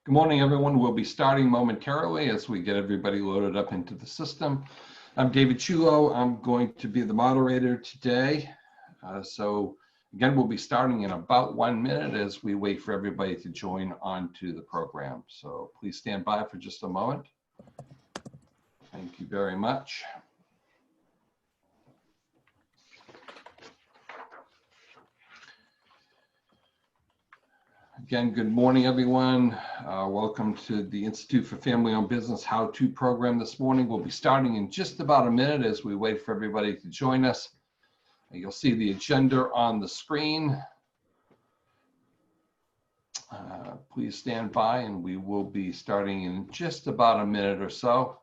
Good morning, everyone. We'll be starting momentarily as we get everybody loaded up into the system. I'm David Ciullo. I'm going to be the moderator today. So again, we'll be starting in about 1 minute as we wait for everybody to join onto the program. So please stand by for just a moment. Thank you very much. Again, good morning, everyone. Welcome to the Institute for Family-Owned Business How-To program this morning. We'll be starting in just about a minute as we wait for everybody to join us. You'll see the agenda on the screen. Please stand by and we will be starting in just about a minute or so.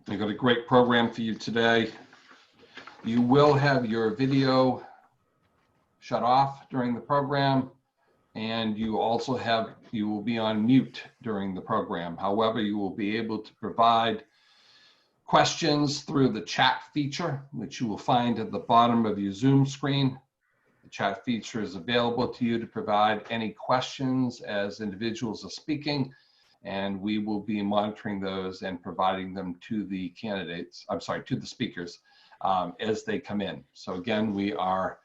We've got a great program for you today. You will have your video shut off during the program, and you will be on mute during the program. However, you will be able to provide questions through the chat feature, which you will find at the bottom of your Zoom screen. The chat feature is available to you to provide any questions as individuals are speaking, and we will be monitoring those and providing them to the to the speakers as they come in. So again, we are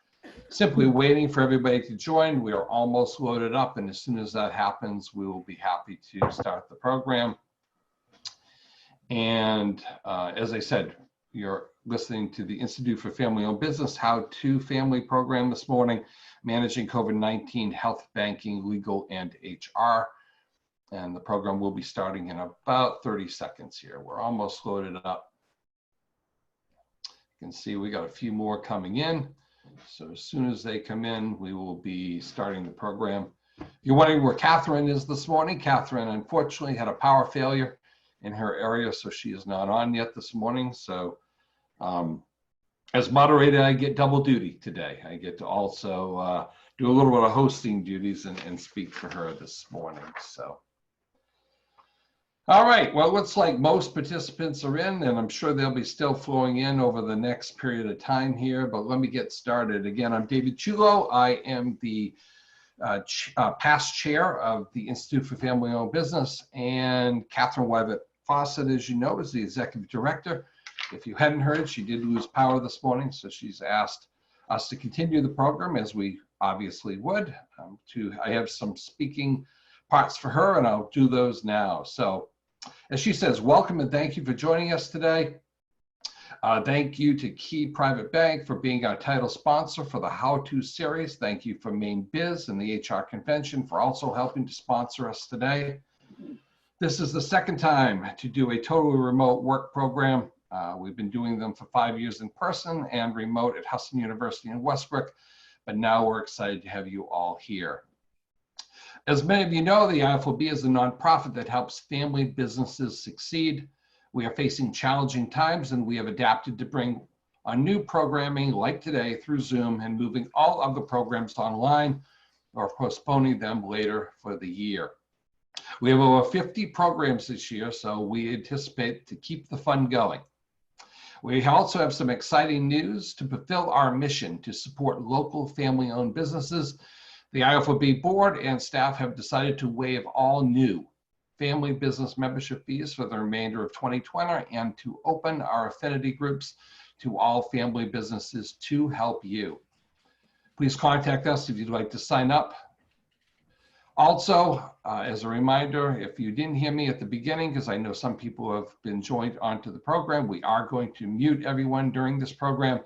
simply waiting for everybody to join. We are almost loaded up, and as soon as that happens, we will be happy to start the program. And as I said, you're listening to the Institute for Family-Owned Business How-To Family program this morning, managing COVID-19 health, banking, legal, and HR. And the program will be starting in about 30 seconds here. We're almost loaded up. You can see we got a few more coming in. So as soon as they come in, we will be starting the program. If you're wondering where Catherine is this morning, Catherine unfortunately had a power failure in her area, so she is not on yet this morning. So as moderator, I get double duty today. I get to also do a little bit of hosting duties and speak for her this morning. So. All right, well, it looks like most participants are in, and I'm sure they'll be still flowing in over the next period of time here, but let me get started. Again, I'm David Ciullo. I am the past chair of the Institute for Family-Owned Business, and Catherine Wyvett-Fawcett, as you know, is the executive director. If you hadn't heard, she did lose power this morning, so she's asked us to continue the program, as we obviously would. I have some speaking parts for her, and I'll do those now. So, as she says, welcome and thank you for joining us today. Thank you to Key Private Bank for being our title sponsor for the How-To series. Thank you for Maine Biz and the HR Convention for also helping to sponsor us today. This is the second time to do a totally remote work program. We've been doing them for 5 years in person and remote at Hudson University in Westbrook, but now we're excited to have you all here. As many of you know, the IFOB is a nonprofit that helps family businesses succeed. We are facing challenging times, and we have adapted to bring a new programming like today through Zoom and moving all of the programs online or postponing them later for the year. We have over 50 programs this year, so we anticipate to keep the fun going. We also have some exciting news to fulfill our mission to support local family-owned businesses. The IFOB board and staff have decided to waive all new family business membership fees for the remainder of 2020 and to open our affinity groups to all family businesses to help you. Please contact us if you'd like to sign up. Also, as a reminder, if you didn't hear me at the beginning, because I know some people have been joined onto the program, we are going to mute everyone during this program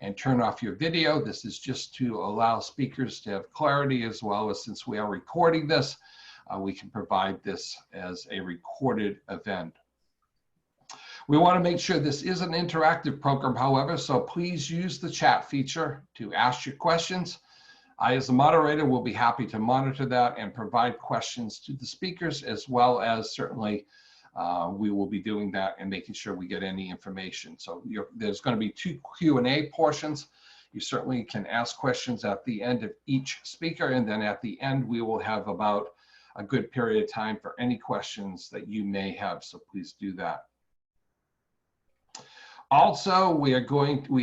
and turn off your video. This is just to allow speakers to have clarity, as well as, since we are recording this, we can provide this as a recorded event. We want to make sure this is an interactive program, however, so please use the chat feature to ask your questions. I, as the moderator, will be happy to monitor that and provide questions to the speakers, as well as certainly we will be doing that and making sure we get any information. So there's going to be 2 Q&A portions. You certainly can ask questions at the end of each speaker, and then at the end we will have about a good period of time for any questions that you may have, so please do that. Also, we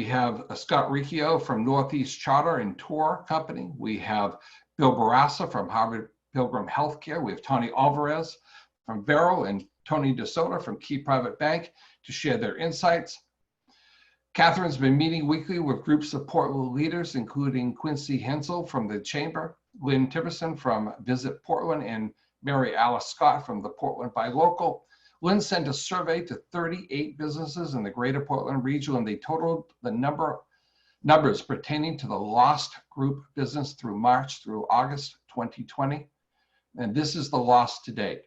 have Scott Riccio from Northeast Charter and Tour Company. We have Bill Bourassa from Harvard Pilgrim Health Care. We have Tawny Alvarez from Verrill and Tony DiSotto from Key Private Bank to share their insights. Catherine's been meeting weekly with groups of Portland leaders, including Quincy Hensel from the Chamber, Lynn Tiverson from Visit Portland, and Mary Alice Scott from the Portland Buy Local. Lynn sent a survey to 38 businesses in the greater Portland region, and they totaled the numbers pertaining to the lost group business through March through August 2020. And this is the loss to date.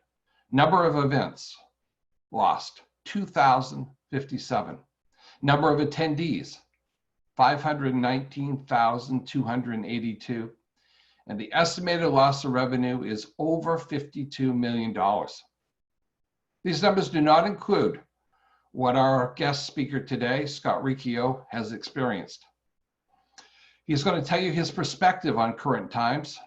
Number of events lost, 2,057. Number of attendees, 519,282. And the estimated loss of revenue is over $52 million. These numbers do not include what our guest speaker today, Scott Riccio, has experienced. He's going to tell you his perspective on current times,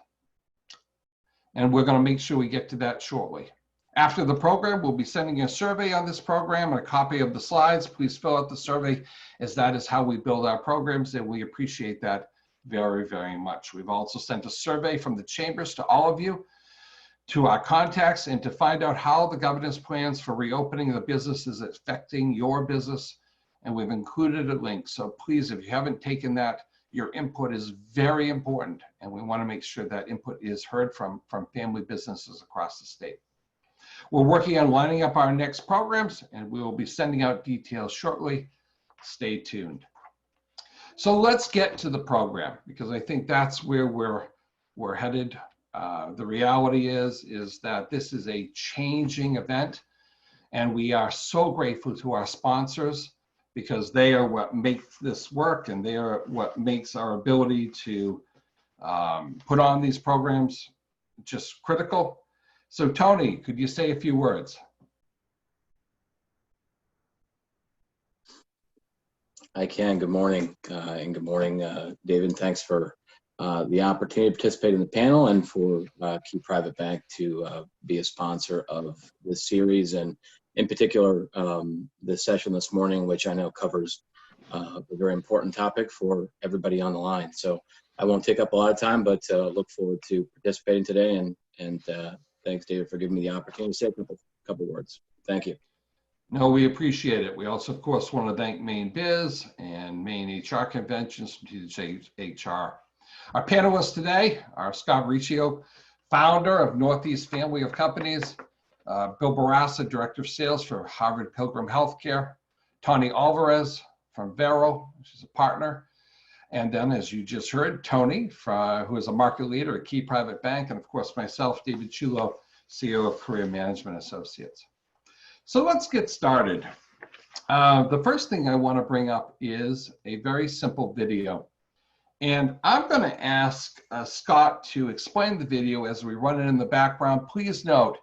and we're going to make sure we get to that shortly. After the program, we'll be sending a survey on this program and a copy of the slides. Please fill out the survey, as that is how we build our programs, and we appreciate that very, very much. We've also sent a survey from the chambers to all of you, to our contacts, and to find out how the governor's plans for reopening the business is affecting your business. And we've included a link. So please, if you haven't taken that, your input is very important, and we want to make sure that input is heard from family businesses across the state. We're working on lining up our next programs, and we will be sending out details shortly. Stay tuned. So let's get to the program, because I think that's where we're headed. The reality is that this is a changing event, and we are so grateful to our sponsors, because they are what makes this work, and they are what makes our ability to put on these programs just critical. So Tony, could you say a few words? I can. Good morning, and good morning, David. Thanks for the opportunity to participate in the panel, and for Key Private Bank to be a sponsor of this series, and in particular, the session this morning, which I know covers a very important topic for everybody on the line. So I won't take up a lot of time, but look forward to participating today, and thanks, David, for giving me the opportunity to say a couple words. Thank you. No, we appreciate it. We also, of course, want to thank Maine Biz and Maine HR Conventions, Strategic HR. Our panelists today are Scott Riccio, founder of Northeast Family of Companies, Bill Bourassa, Director of Sales for Harvard Pilgrim Health Care, Tawny Alvarez from Verrill, which is a partner, and then, as you just heard, Tony, who is a market leader at Key Private Bank, and of course myself, David Ciullo, CEO of Career Management Associates. So let's get started. The first thing I want to bring up is a very simple video. And I'm going to ask Scott to explain the video as we run it in the background. Please note,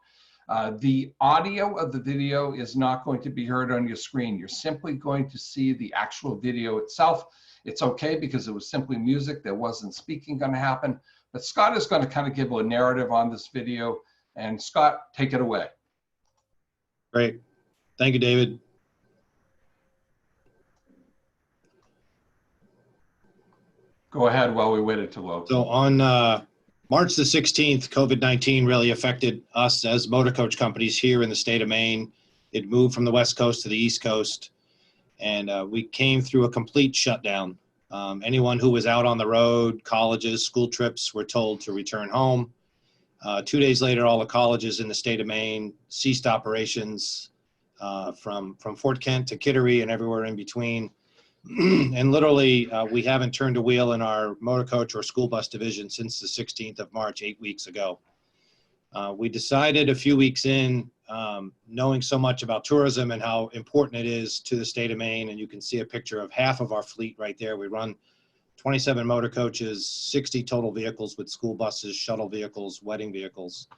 the audio of the video is not going to be heard on your screen. You're simply going to see the actual video itself. It's okay, because it was simply music. There wasn't speaking going to happen. But Scott is going to kind of give a narrative on this video. And Scott, take it away. Great. Thank you, David. Go ahead while we wait it to load. So on March the 16th, COVID-19 really affected us as motor coach companies here in the state of Maine. It moved from the West Coast to the East Coast, and we came through a complete shutdown. Anyone who was out on the road, colleges, school trips, were told to return home. 2 days later, all the colleges in the state of Maine ceased operations from Fort Kent to Kittery and everywhere in between. And literally, we haven't turned a wheel in our motor coach or school bus division since the 16th of March, 8 weeks ago. We decided a few weeks in, knowing so much about tourism and how important it is to the state of Maine, and you can see a picture of half of our fleet right there. We run 27 motor coaches, 60 total vehicles with school buses, shuttle vehicles, wedding vehicles.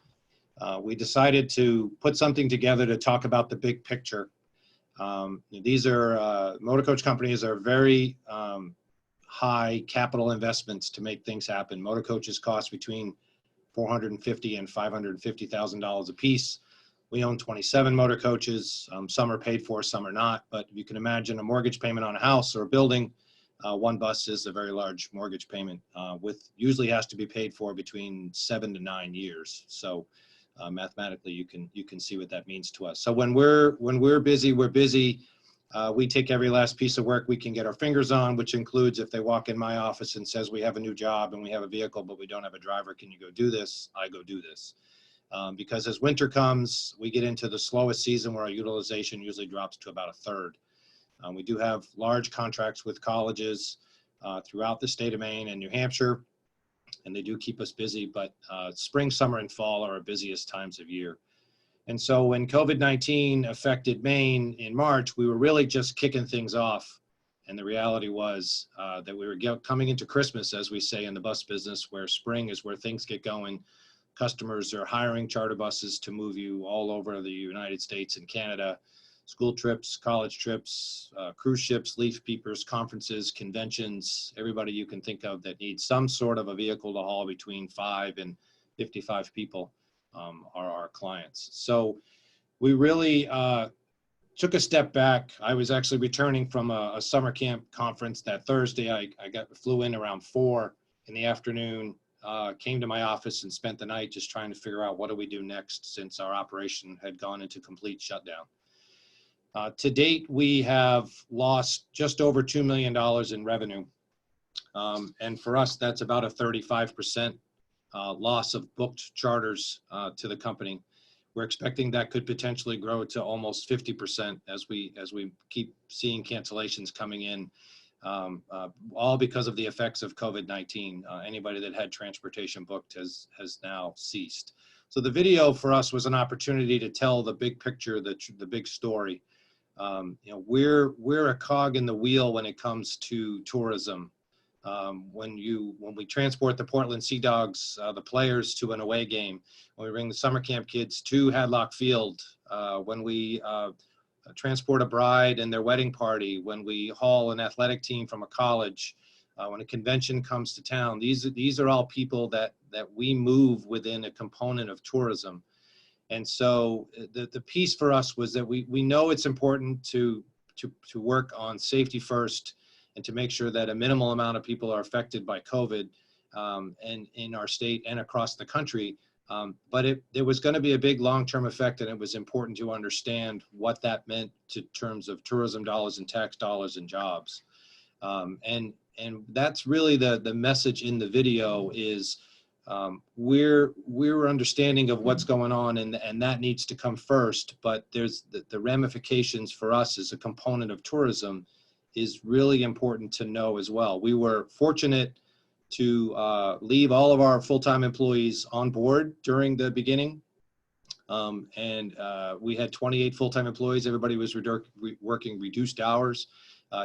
We decided to put something together to talk about the big picture. These are, motor coach companies are very high capital investments to make things happen. Motor coaches cost between $450,000 and $550,000 a piece. We own 27 motor coaches. Some are paid for, some are not. But you can imagine a mortgage payment on a house or a building One bus is a very large mortgage payment, usually has to be paid for between 7 to 9 years. So mathematically, you can see what that means to us. So when we're busy, we're busy. We take every last piece of work we can get our fingers on, which includes if they walk in my office and says we have a new job and we have a vehicle, but we don't have a driver, can you go do this? I go do this. Because as winter comes, we get into the slowest season where our utilization usually drops to about a third. We do have large contracts with colleges throughout the state of Maine and New Hampshire, and they do keep us busy, but spring, summer, and fall are our busiest times of year. And so when COVID-19 affected Maine in March, we were really just kicking things off. And the reality was that we were coming into Christmas, as we say in the bus business, where spring is where things get going. Customers are hiring charter buses to move you all over the United States and Canada, school trips, college trips, cruise ships, leaf peepers, conferences, conventions, everybody you can think of that needs some sort of a vehicle to haul between 5 and 55 people. Are our clients. So we really took a step back. I was actually returning from a summer camp conference that Thursday. I flew in around 4 in the afternoon, came to my office and spent the night just trying to figure out what do we do next since our operation had gone into complete shutdown. To date, we have lost just over $2 million in revenue. And for us, that's about a 35% loss of booked charters to the company. We're expecting that could potentially grow to almost 50% as we keep seeing cancellations coming in, all because of the effects of COVID-19. Anybody that had transportation booked has now ceased. So the video for us was an opportunity to tell the big picture, the big story. We're a cog in the wheel when it comes to tourism. When we transport the Portland Sea Dogs, the players, to an away game, when we bring the summer camp kids to Hadlock Field, when we transport a bride and their wedding party, when we haul an athletic team from a college, when a convention comes to town, these are all people that we move within a component of tourism. And so the piece for us was that we know it's important to work on safety first, and to make sure that a minimal amount of people are affected by COVID and in our state and across the country. But there was going to be a big long-term effect, and it was important to understand what that meant in terms of tourism dollars and tax dollars and jobs. And that's really the message in the video is we're understanding of what's going on, and that needs to come first. But there's the ramifications for us as a component of tourism is really important to know as well. We were fortunate to leave all of our full-time employees on board during the beginning. And we had 28 full-time employees. Everybody was working reduced hours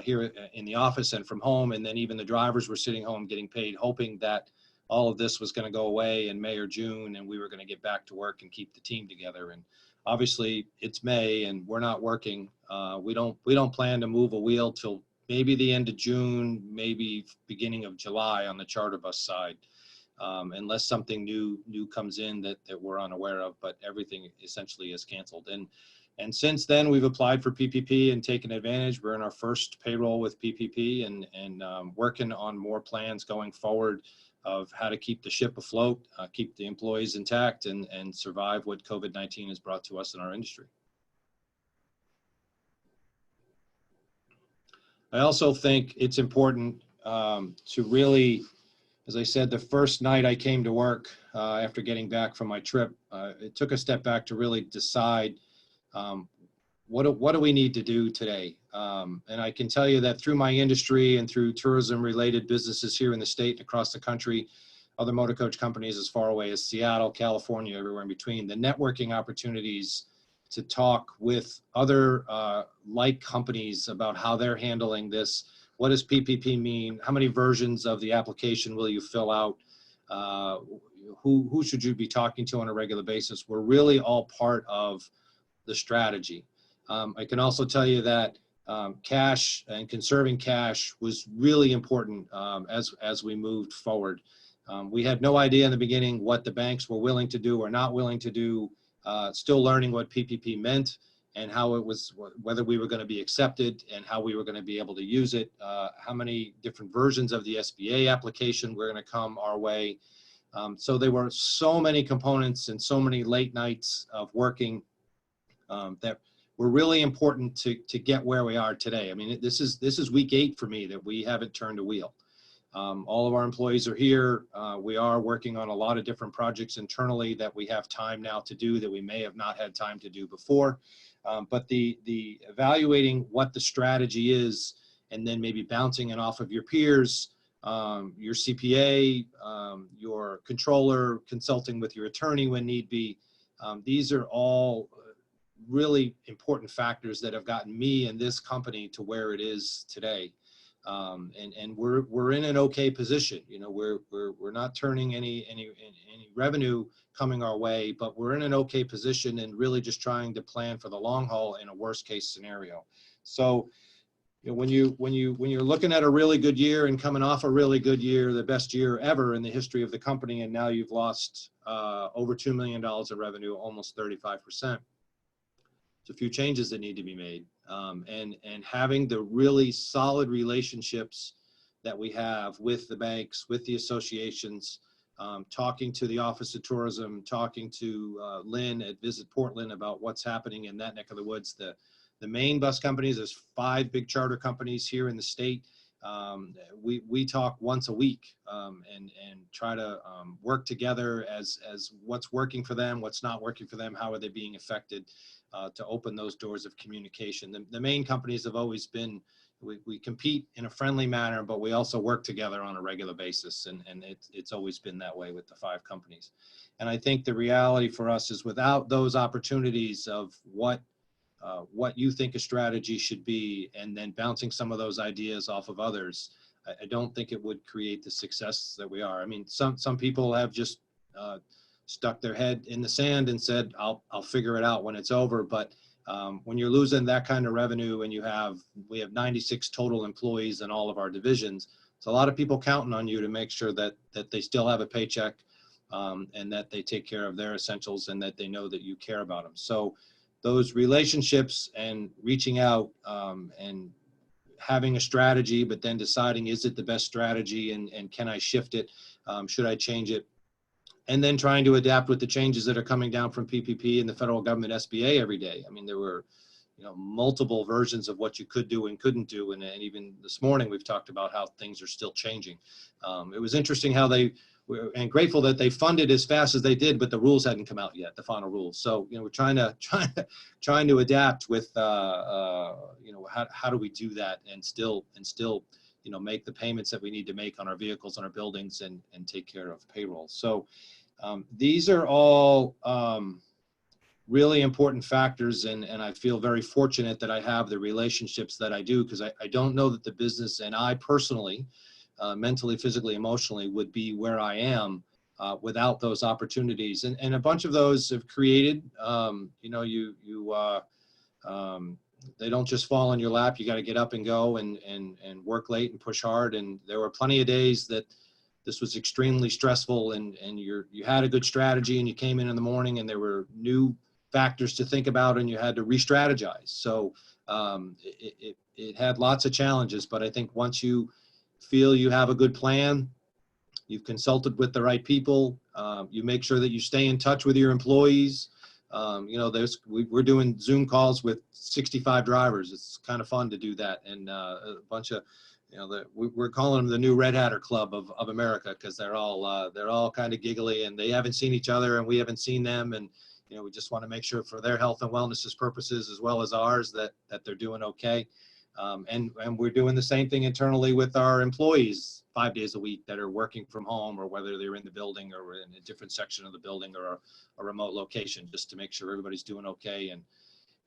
here in the office and from home. And then even the drivers were sitting home getting paid, hoping that all of this was going to go away in May or June, and we were going to get back to work and keep the team together. And obviously it's May and we're not working. We don't plan to move a wheel till maybe the end of June, maybe beginning of July on the charter bus side, unless something new comes in that we're unaware of, but everything essentially is canceled. And since then we've applied for PPP and taken advantage. We're in our first payroll with PPP and working on more plans going forward of how to keep the ship afloat, keep the employees intact, and survive what COVID-19 has brought to us in our industry. I also think it's important to really, as I said, the first night I came to work after getting back from my trip, it took a step back to really decide what do we need to do today? And I can tell you that through my industry and through tourism-related businesses here in the state and across the country, other motor coach companies as far away as Seattle, California, everywhere in between, the networking opportunities to talk with other like companies about how they're handling this. What does PPP mean? How many versions of the application will you fill out? Who should you be talking to on a regular basis? We're really all part of the strategy. I can also tell you that cash and conserving cash was really important as we moved forward. We had no idea in the beginning what the banks were willing to do or not willing to do, still learning what PPP meant and how it was, whether we were going to be accepted and how we were going to be able to use it, how many different versions of the SBA application were going to come our way. So there were so many components and so many late nights of working that were really important to get where we are today. I mean, this is week 8 for me that we haven't turned a wheel. All of our employees are here. We are working on a lot of different projects internally that we have time now to do that we may have not had time to do before. But the evaluating what the strategy is and then maybe bouncing it off of your peers, your CPA, your controller, consulting with your attorney when need be. These are all really important factors that have gotten me and this company to where it is today. And we're in an okay position. You know, we're not turning any revenue coming our way, but we're in an okay position and really just trying to plan for the long haul in a worst case scenario. So, you know, when you're looking at a really good year and coming off a really good year, the best year ever in the history of the company, and now you've lost over $2 million of revenue, almost 35%. There's a few changes that need to be made. And having the really solid relationships that we have with the banks, with the associations, talking to the Office of Tourism, talking to Lynn at Visit Portland about what's happening in that neck of the woods. The Maine bus companies, there's 5 big charter companies here in the state. We talk once a week and try to work together as what's working for them, what's not working for them, how are they being affected, to open those doors of communication. The main companies have always been, we compete in a friendly manner, but we also work together on a regular basis. And it's always been that way with the 5 companies. And I think the reality for us is without those opportunities of what you think a strategy should be, and then bouncing some of those ideas off of others, I don't think it would create the success that we are. I mean, some people have just stuck their head in the sand and said, I'll figure it out when it's over. But when you're losing that kind of revenue and we have 96 total employees in all of our divisions, it's a lot of people counting on you to make sure that they still have a paycheck, and that they take care of their essentials and that they know that you care about them. So those relationships and reaching out and having a strategy, but then deciding, is it the best strategy, and can I shift it? Should I change it? And then trying to adapt with the changes that are coming down from PPP and the federal government SBA every day. I mean, there were, you know, multiple versions of what you could do and couldn't do. And even this morning, we've talked about how things are still changing. It was interesting how and grateful that they funded as fast as they did, but the rules hadn't come out yet, the final rules. So, you know, we're trying to adapt with, you know, how do we do that and still, you know, make the payments that we need to make on our vehicles, on our buildings, and take care of payroll. So these are all really important factors. And I feel very fortunate that I have the relationships that I do, because I don't know that the business and I personally, mentally, physically, emotionally, would be where I am without those opportunities. And a bunch of those have created, you know, they don't just fall in your lap. You got to get up and go and work late and push hard. And there were plenty of days that this was extremely stressful, and you had a good strategy and you came in the morning and there were new factors to think about and you had to re-strategize. So it had lots of challenges, but I think once you feel you have a good plan, you've consulted with the right people, you make sure that you stay in touch with your employees. You know, we're doing Zoom calls with 65 drivers. It's kind of fun to do that. And a bunch of, you know, we're calling them the new Red Hatter Club of America, because they're all kind of giggly and they haven't seen each other and we haven't seen them. And, you know, we just want to make sure for their health and wellness purposes, as well as ours, that they're doing okay. And we're doing the same thing internally with our employees 5 days a week that are working from home, or whether they're in the building or in a different section of the building or a remote location, just to make sure everybody's doing okay and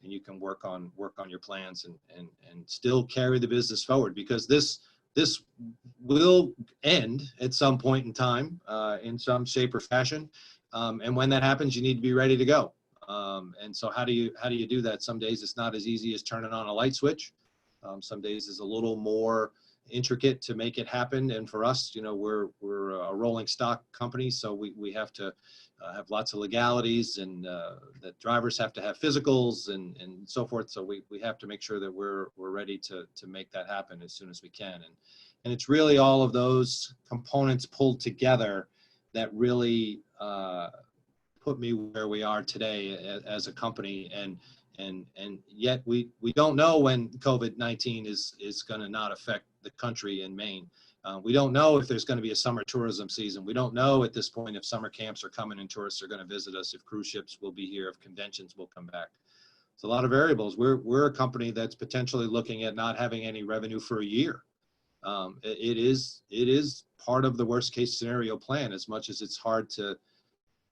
you can work on your plans and still carry the business forward, because this will end at some point in time in some shape or fashion. And when that happens, you need to be ready to go. And so how do you do that? Some days it's not as easy as turning on a light switch. Some days is a little more intricate to make it happen. And for us, you know, we're a rolling stock company, so we have to have lots of legalities, and that drivers have to have physicals and so forth. So we have to make sure that we're ready to make that happen as soon as we can. And it's really all of those components pulled together that really put me where we are today as a company. And yet we don't know when COVID-19 is going to not affect the country in Maine. We don't know if there's going to be a summer tourism season. We don't know at this point if summer camps are coming and tourists are going to visit us, if cruise ships will be here, if conventions will come back. It's a lot of variables. We're a company that's potentially looking at not having any revenue for a year. It is part of the worst case scenario plan. As much as it's hard to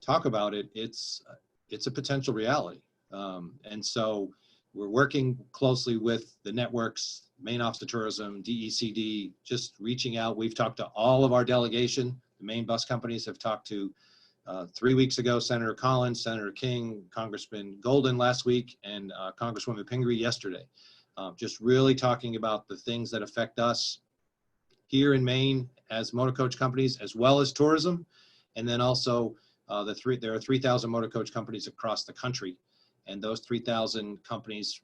talk about it, it's a potential reality. And so we're working closely with the networks, Maine Office of Tourism, DECD, just reaching out. We've talked to all of our delegation. The Maine bus companies have talked to 3 weeks ago, Senator Collins, Senator King, Congressman Golden last week, and Congresswoman Pingree yesterday. Just really talking about the things that affect us here in Maine as motor coach companies, as well as tourism. And then also there are 3,000 motor coach companies across the country. And those 3,000 companies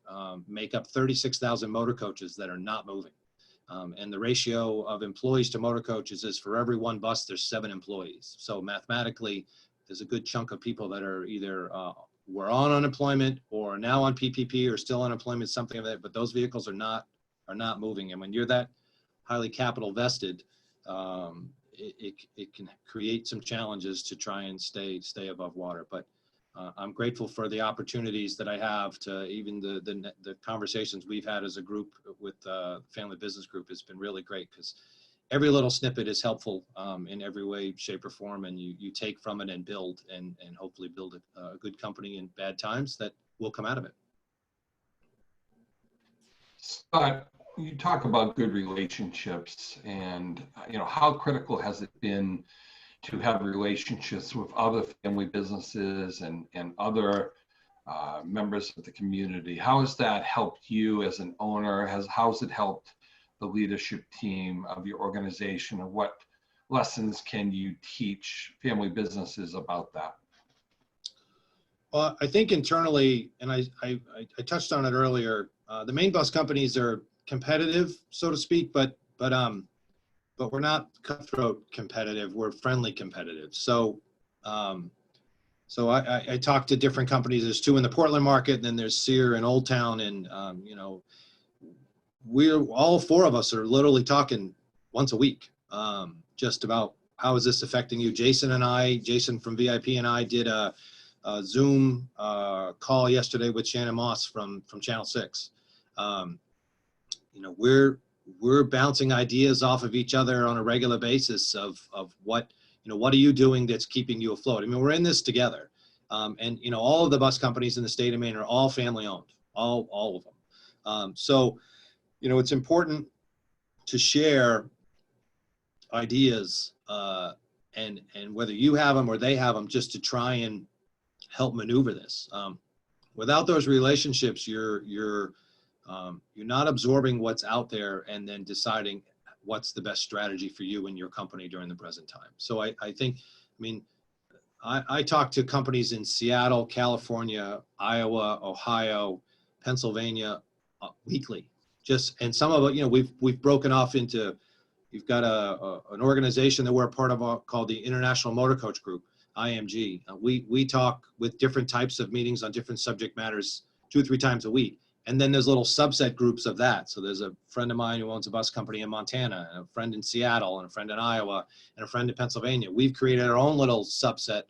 make up 36,000 motor coaches that are not moving. And the ratio of employees to motor coaches is for every one bus, there's 7 employees. So mathematically, there's a good chunk of people that are either were on unemployment or now on PPP or still on unemployment, something of that. But those vehicles are not moving. And when you're that highly capital vested, it can create some challenges to try and stay above water. But I'm grateful for the opportunities that I have to, even the conversations we've had as a group with Family Business Group has been really great, because every little snippet is helpful in every way, shape, or form, and you take from it and build and hopefully build a good company in bad times that will come out of it. Scott, you talk about good relationships, and how critical has it been to have relationships with other family businesses and other members of the community? How has that helped you as an owner? How's it helped the leadership team of your organization, and what lessons can you teach family businesses about that? Well, I think internally, and I touched on it earlier, the Maine bus companies are competitive, so to speak, but we're not cutthroat competitive. We're friendly competitive. So I talked to different companies. There's 2 in the Portland market, and then there's Sear in Old Town, and we're all 4 of us are literally talking once a week, just about how is this affecting you. Jason from VIP and I did a Zoom call yesterday with Shannon Moss from Channel 6. We're bouncing ideas off of each other on a regular basis of what are you doing that's keeping you afloat. I mean, we're in this together. And all of the bus companies in the state of Maine are all family owned, all of them. So it's important to share ideas and whether you have them or they have them, just to try and help maneuver this. Without those relationships, you're not absorbing what's out there and then deciding what's the best strategy for you and your company during the present time. So I talk to companies in Seattle, California, Iowa, Ohio, Pennsylvania weekly. And some of it, we've broken off into, we've got an organization that we're a part of called the International Motor Coach Group, IMG. We talk with different types of meetings on different subject matters 2 or 3 times a week. And then there's little subset groups of that. So there's a friend of mine who owns a bus company in Montana, and a friend in Seattle, and a friend in Iowa, and a friend in Pennsylvania. We've created our own little subset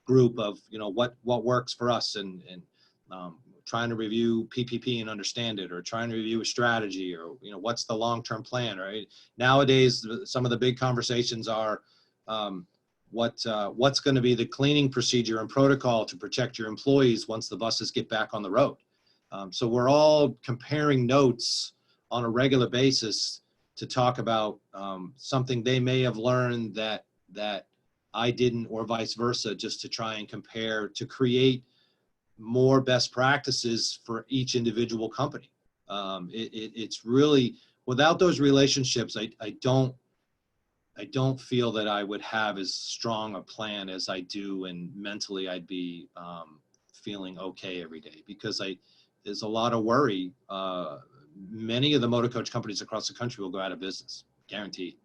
group of, what works for us, and trying to review PPP and understand it, or trying to review a strategy, or, what's the long-term plan, right? Nowadays, some of the big conversations are what's going to be the cleaning procedure and protocol to protect your employees once the buses get back on the road. So we're all comparing notes on a regular basis to talk about something they may have learned that I didn't, or vice versa, just to try and compare, to create more best practices for each individual company. It's really, without those relationships, I don't feel that I would have as strong a plan as I do, and mentally I'd be feeling okay every day, because there's a lot of worry. Many of the motor coach companies across the country will go out of business, guaranteed.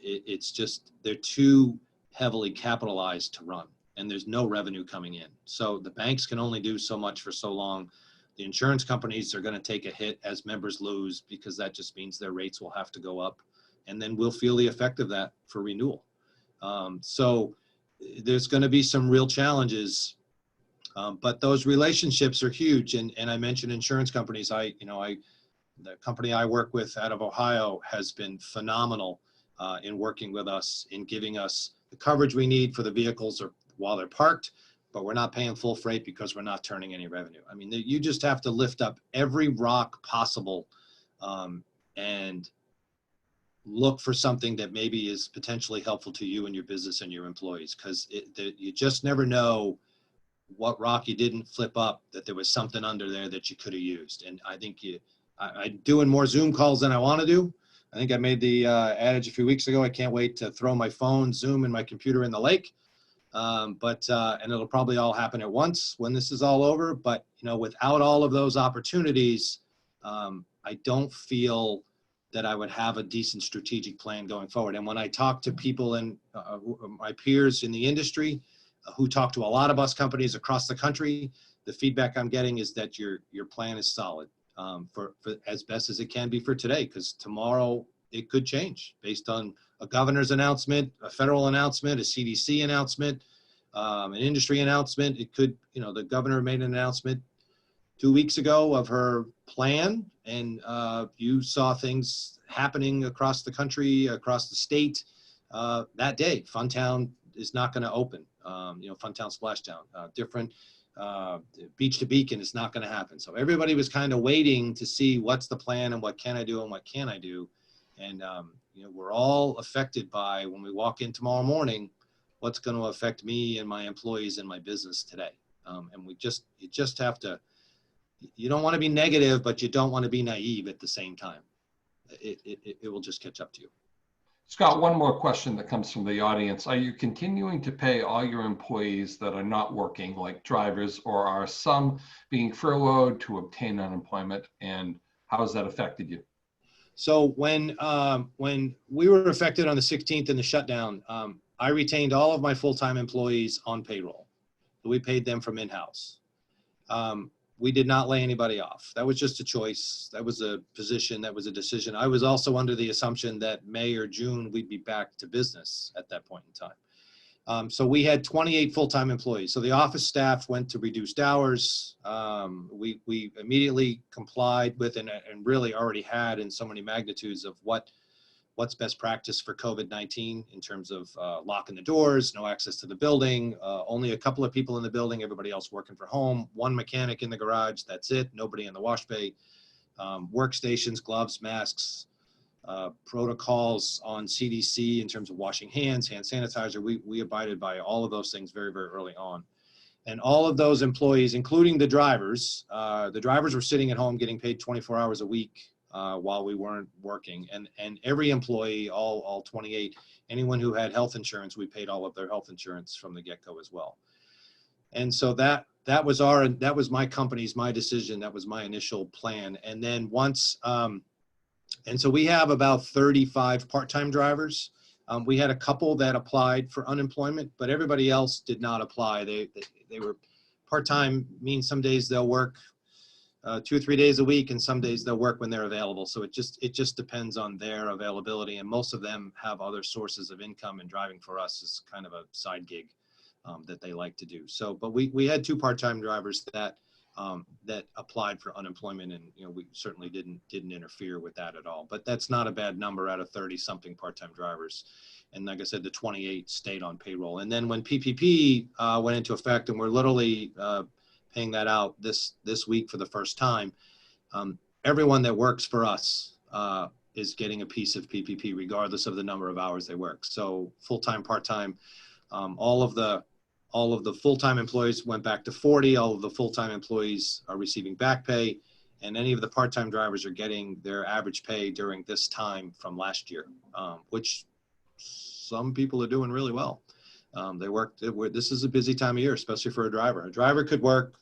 It's just, they're too heavily capitalized to run, and there's no revenue coming in. So the banks can only do so much for so long. The insurance companies are going to take a hit as members lose, because that just means their rates will have to go up, and then we'll feel the effect of that for renewal. So there's going to be some real challenges, but those relationships are huge. And I mentioned insurance companies. The company I work with out of Ohio has been phenomenal in working with us, in giving us the coverage we need for the vehicles while they're parked, but we're not paying full freight because we're not turning any revenue. I mean, you just have to lift up every rock possible and look for something that maybe is potentially helpful to you and your business and your employees, because you just never know what rock you didn't flip up, that there was something under there that you could have used. And I think I'm doing more Zoom calls than I want to do. I think I made the adage a few weeks ago, I can't wait to throw my phone, Zoom, and my computer in the lake. And it'll probably all happen at once when this is all over. But, without all of those opportunities, I don't feel that I would have a decent strategic plan going forward. And when I talk to people and my peers in the industry who talk to a lot of bus companies across the country, the feedback I'm getting is that your plan is solid for as best as it can be for today, because tomorrow it could change based on a governor's announcement, a federal announcement, a CDC announcement, an industry announcement. It could, the governor made an announcement 2 weeks ago of her plan, and you saw things happening across the country, across the state that day. Funtown is not going to open. Funtown Splashdown, different Beach to Beacon is not going to happen. So everybody was kind of waiting to see what's the plan and what can I do and what can't I do. And, we're all affected by, when we walk in tomorrow morning, what's going to affect me and my employees and my business today. And you just have to, you don't want to be negative, but you don't want to be naive at the same time. It will just catch up to you. Scott, one more question that comes from the audience. Are you continuing to pay all your employees that are not working, like drivers, or are some being furloughed to obtain unemployment? And how has that affected you? So when we were affected on the 16th in the shutdown, I retained all of my full-time employees on payroll. We paid them from in-house. We did not lay anybody off. That was just a choice. That was a position. That was a decision. I was also under the assumption that May or June, we'd be back to business at that point in time. So we had 28 full-time employees. So the office staff went to reduced hours. We immediately complied with and really already had in so many magnitudes of what's best practice for COVID-19 in terms of locking the doors, no access to the building, only a couple of people in the building, everybody else working from home, one mechanic in the garage, that's it, nobody in the wash bay, workstations, gloves, masks, protocols on CDC in terms of washing hands, hand sanitizer. We abided by all of those things very, very early on. And all of those employees, including the drivers were sitting at home getting paid 24 hours a week while we weren't working. And every employee, all 28, anyone who had health insurance, we paid all of their health insurance from the get-go as well. And so that was my company's, my decision. That was my initial plan. And then once, and so we have about 35 part-time drivers. We had a couple that applied for unemployment, but everybody else did not apply. They were part-time, means some days they'll work 2 or 3 days a week, and some days they'll work when they're available. So it just depends on their availability. And most of them have other sources of income, and driving for us is kind of a side gig that they like to do. So, but we had 2 part-time drivers that applied for unemployment, and we certainly didn't interfere with that at all. But that's not a bad number out of 30-something part-time drivers. And like I said, the 28 stayed on payroll. And then when PPP went into effect, and we're literally paying that out this week for the first time, everyone that works for us is getting a piece of PPP regardless of the number of hours they work. So full-time, part-time, all of the full-time employees went back to 40. All of the full-time employees are receiving back pay, and any of the part-time drivers are getting their average pay during this time from last year, which some people are doing really well. This is a busy time of year, especially for a driver. A driver could work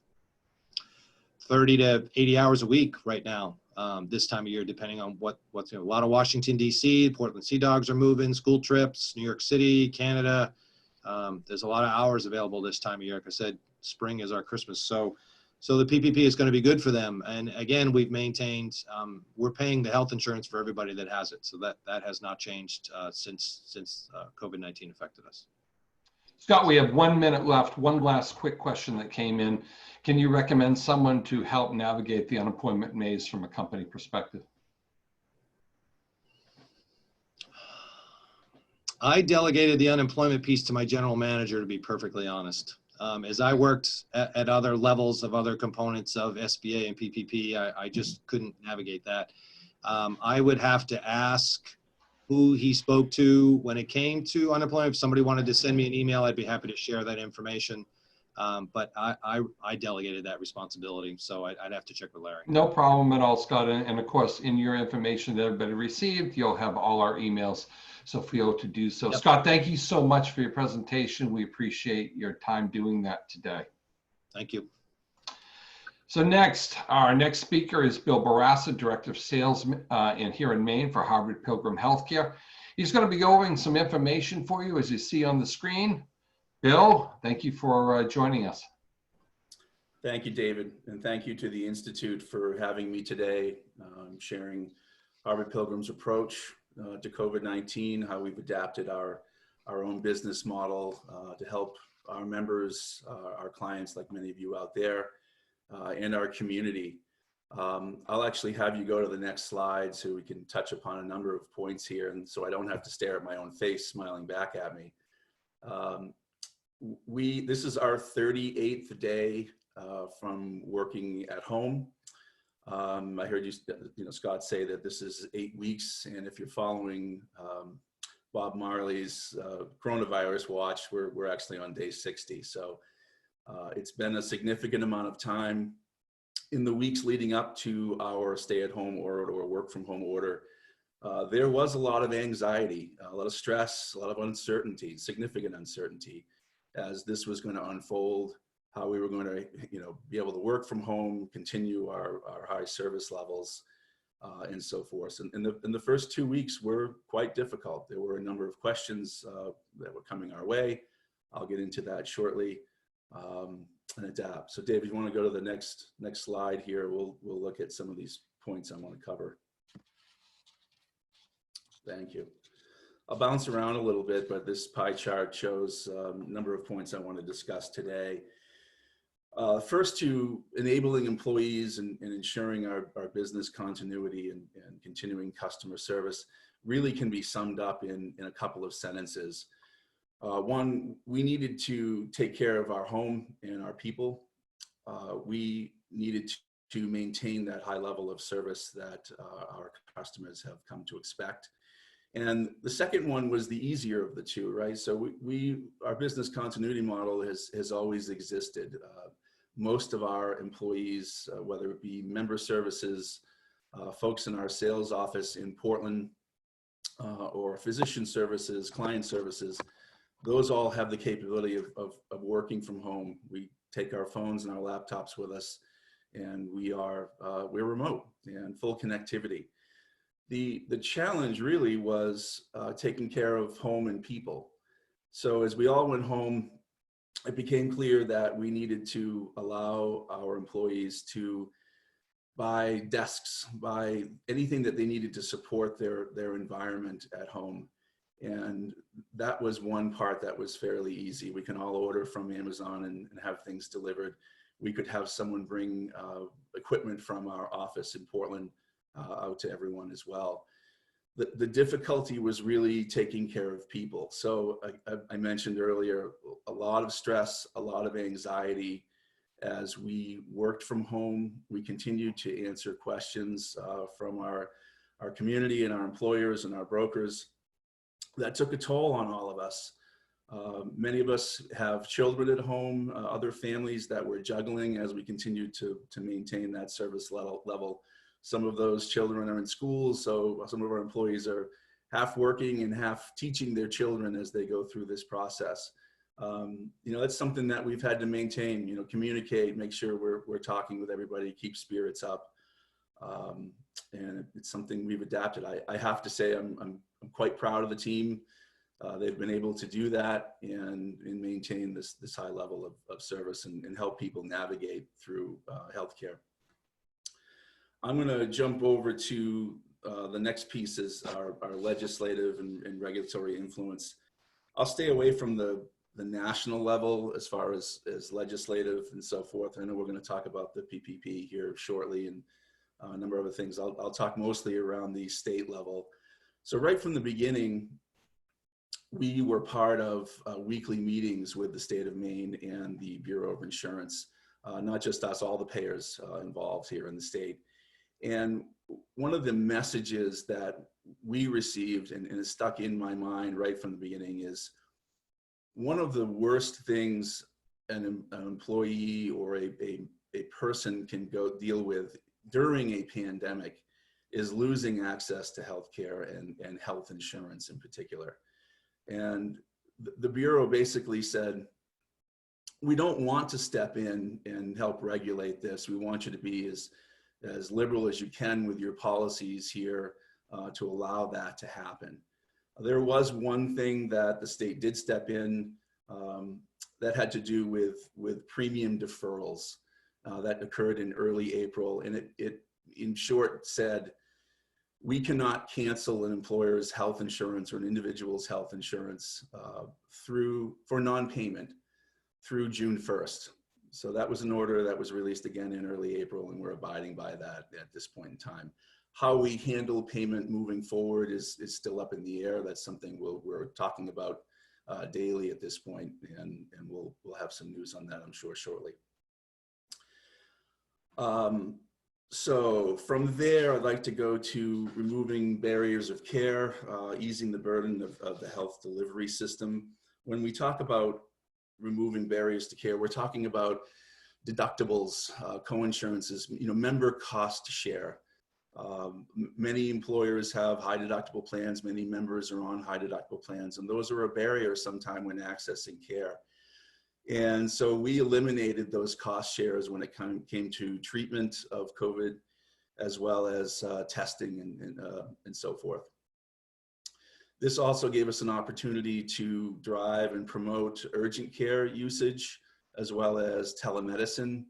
30 to 80 hours a week right now, this time of year, depending on what's, a lot of Washington, D.C., Portland Sea Dogs are moving, school trips, New York City, Canada. There's a lot of hours available this time of year. Like I said, spring is our Christmas. So the PPP is going to be good for them. And again, we've maintained, we're paying the health insurance for everybody that has it. So that has not changed since COVID-19 affected us. Scott, we have 1 minute left. One last quick question that came in. Can you recommend someone to help navigate the unemployment maze from a company perspective? I delegated the unemployment piece to my general manager, to be perfectly honest. As I worked at other levels of other components of SBA and PPP, I just couldn't navigate that. I would have to ask who he spoke to when it came to unemployment. If somebody wanted to send me an email, I'd be happy to share that information. But I delegated that responsibility, so I'd have to check with Larry. No problem at all, Scott. And of course, in your information that everybody received, you'll have all our emails, so feel to do so. Yep. Scott, thank you so much for your presentation. We appreciate your time doing that today. Thank you. So next, our next speaker is Bill Bourassa, Director of Sales here in Maine for Harvard Pilgrim Health Care. He's going to be going some information for you, as you see on the screen. Bill, thank you for joining us. Thank you, David, and thank you to the Institute for having me today, sharing Harvard Pilgrim's approach to COVID-19, how we've adapted our own business model to help our members, our clients, like many of you out there, and our community. I'll actually have you go to the next slide so we can touch upon a number of points here, and so I don't have to stare at my own face smiling back at me. This is our 38th day from working at home. I heard you, Scott, say that this is 8 weeks, and if you're following Bob Marley's coronavirus watch, we're actually on day 60. So it's been a significant amount of time. In the weeks leading up to our stay-at-home order or work-from-home order, there was a lot of anxiety, a lot of stress, a lot of uncertainty, significant uncertainty, as this was going to unfold, how we were going to, be able to work from home, continue our high service levels, and so forth. And the first 2 weeks were quite difficult. There were a number of questions that were coming our way. I'll get into that shortly, and adapt. So, Dave, if you want to go to the next slide here, we'll look at some of these points I want to cover. Thank you. I'll bounce around a little bit, but this pie chart shows a number of points I want to discuss today. First, to enabling employees and ensuring our business continuity and continuing customer service really can be summed up in a couple of sentences. One, we needed to take care of our home and our people. We needed to maintain that high level of service that our customers have come to expect. And the second one was the easier of the two, right? So our business continuity model has always existed. Most of our employees, whether it be member services, folks in our sales office in Portland, or physician services, client services, those all have the capability of working from home. We take our phones and our laptops with us, and we're remote and full connectivity. The challenge really was taking care of home and people. So as we all went home, it became clear that we needed to allow our employees to buy desks, buy anything that they needed to support their environment at home. And that was one part that was fairly easy. We can all order from Amazon and have things delivered. We could have someone bring equipment from our office in Portland out to everyone as well. The difficulty was really taking care of people. So I mentioned earlier, a lot of stress, a lot of anxiety. As we worked from home, we continued to answer questions from our community and our employers and our brokers. That took a toll on all of us. Many of us have children at home, other families that we're juggling as we continue to maintain that service level. Some of those children are in schools, so some of our employees are half working and half teaching their children as they go through this process. That's something that we've had to maintain, communicate, make sure we're talking with everybody, keep spirits up. And it's something we've adapted. I have to say I'm quite proud of the team. They've been able to do that and maintain this high level of service and help people navigate through healthcare. I'm going to jump over to the next piece is our legislative and regulatory influence. I'll stay away from the national level as far as legislative and so forth. I know we're going to talk about the PPP here shortly and a number of other things. I'll talk mostly around the state level. So right from the beginning, we were part of weekly meetings with the state of Maine and the Bureau of Insurance, not just us, all the payers involved here in the state. And one of the messages that we received and is stuck in my mind right from the beginning is one of the worst things an employee or a person can go deal with during a pandemic is losing access to healthcare and health insurance in particular. And the Bureau basically said, we don't want to step in and help regulate this. We want you to be as liberal as you can with your policies here to allow that to happen. There was one thing that the state did step in that had to do with premium deferrals that occurred in early April. And it in short said, we cannot cancel an employer's health insurance or an individual's health insurance for non-payment through June 1st. So that was an order that was released again in early April, and we're abiding by that at this point in time. How we handle payment moving forward is still up in the air. That's something we're talking about daily at this point, and we'll have some news on that, I'm sure, shortly. So from there, I'd like to go to removing barriers of care, easing the burden of the health delivery system. When we talk about removing barriers to care, we're talking about deductibles, co-insurances, member cost share. Many employers have high deductible plans, many members are on high deductible plans, and those are a barrier sometime when accessing care. And so we eliminated those cost shares when it came to treatment of COVID, as well as testing and so forth. This also gave us an opportunity to drive and promote urgent care usage, as well as telemedicine,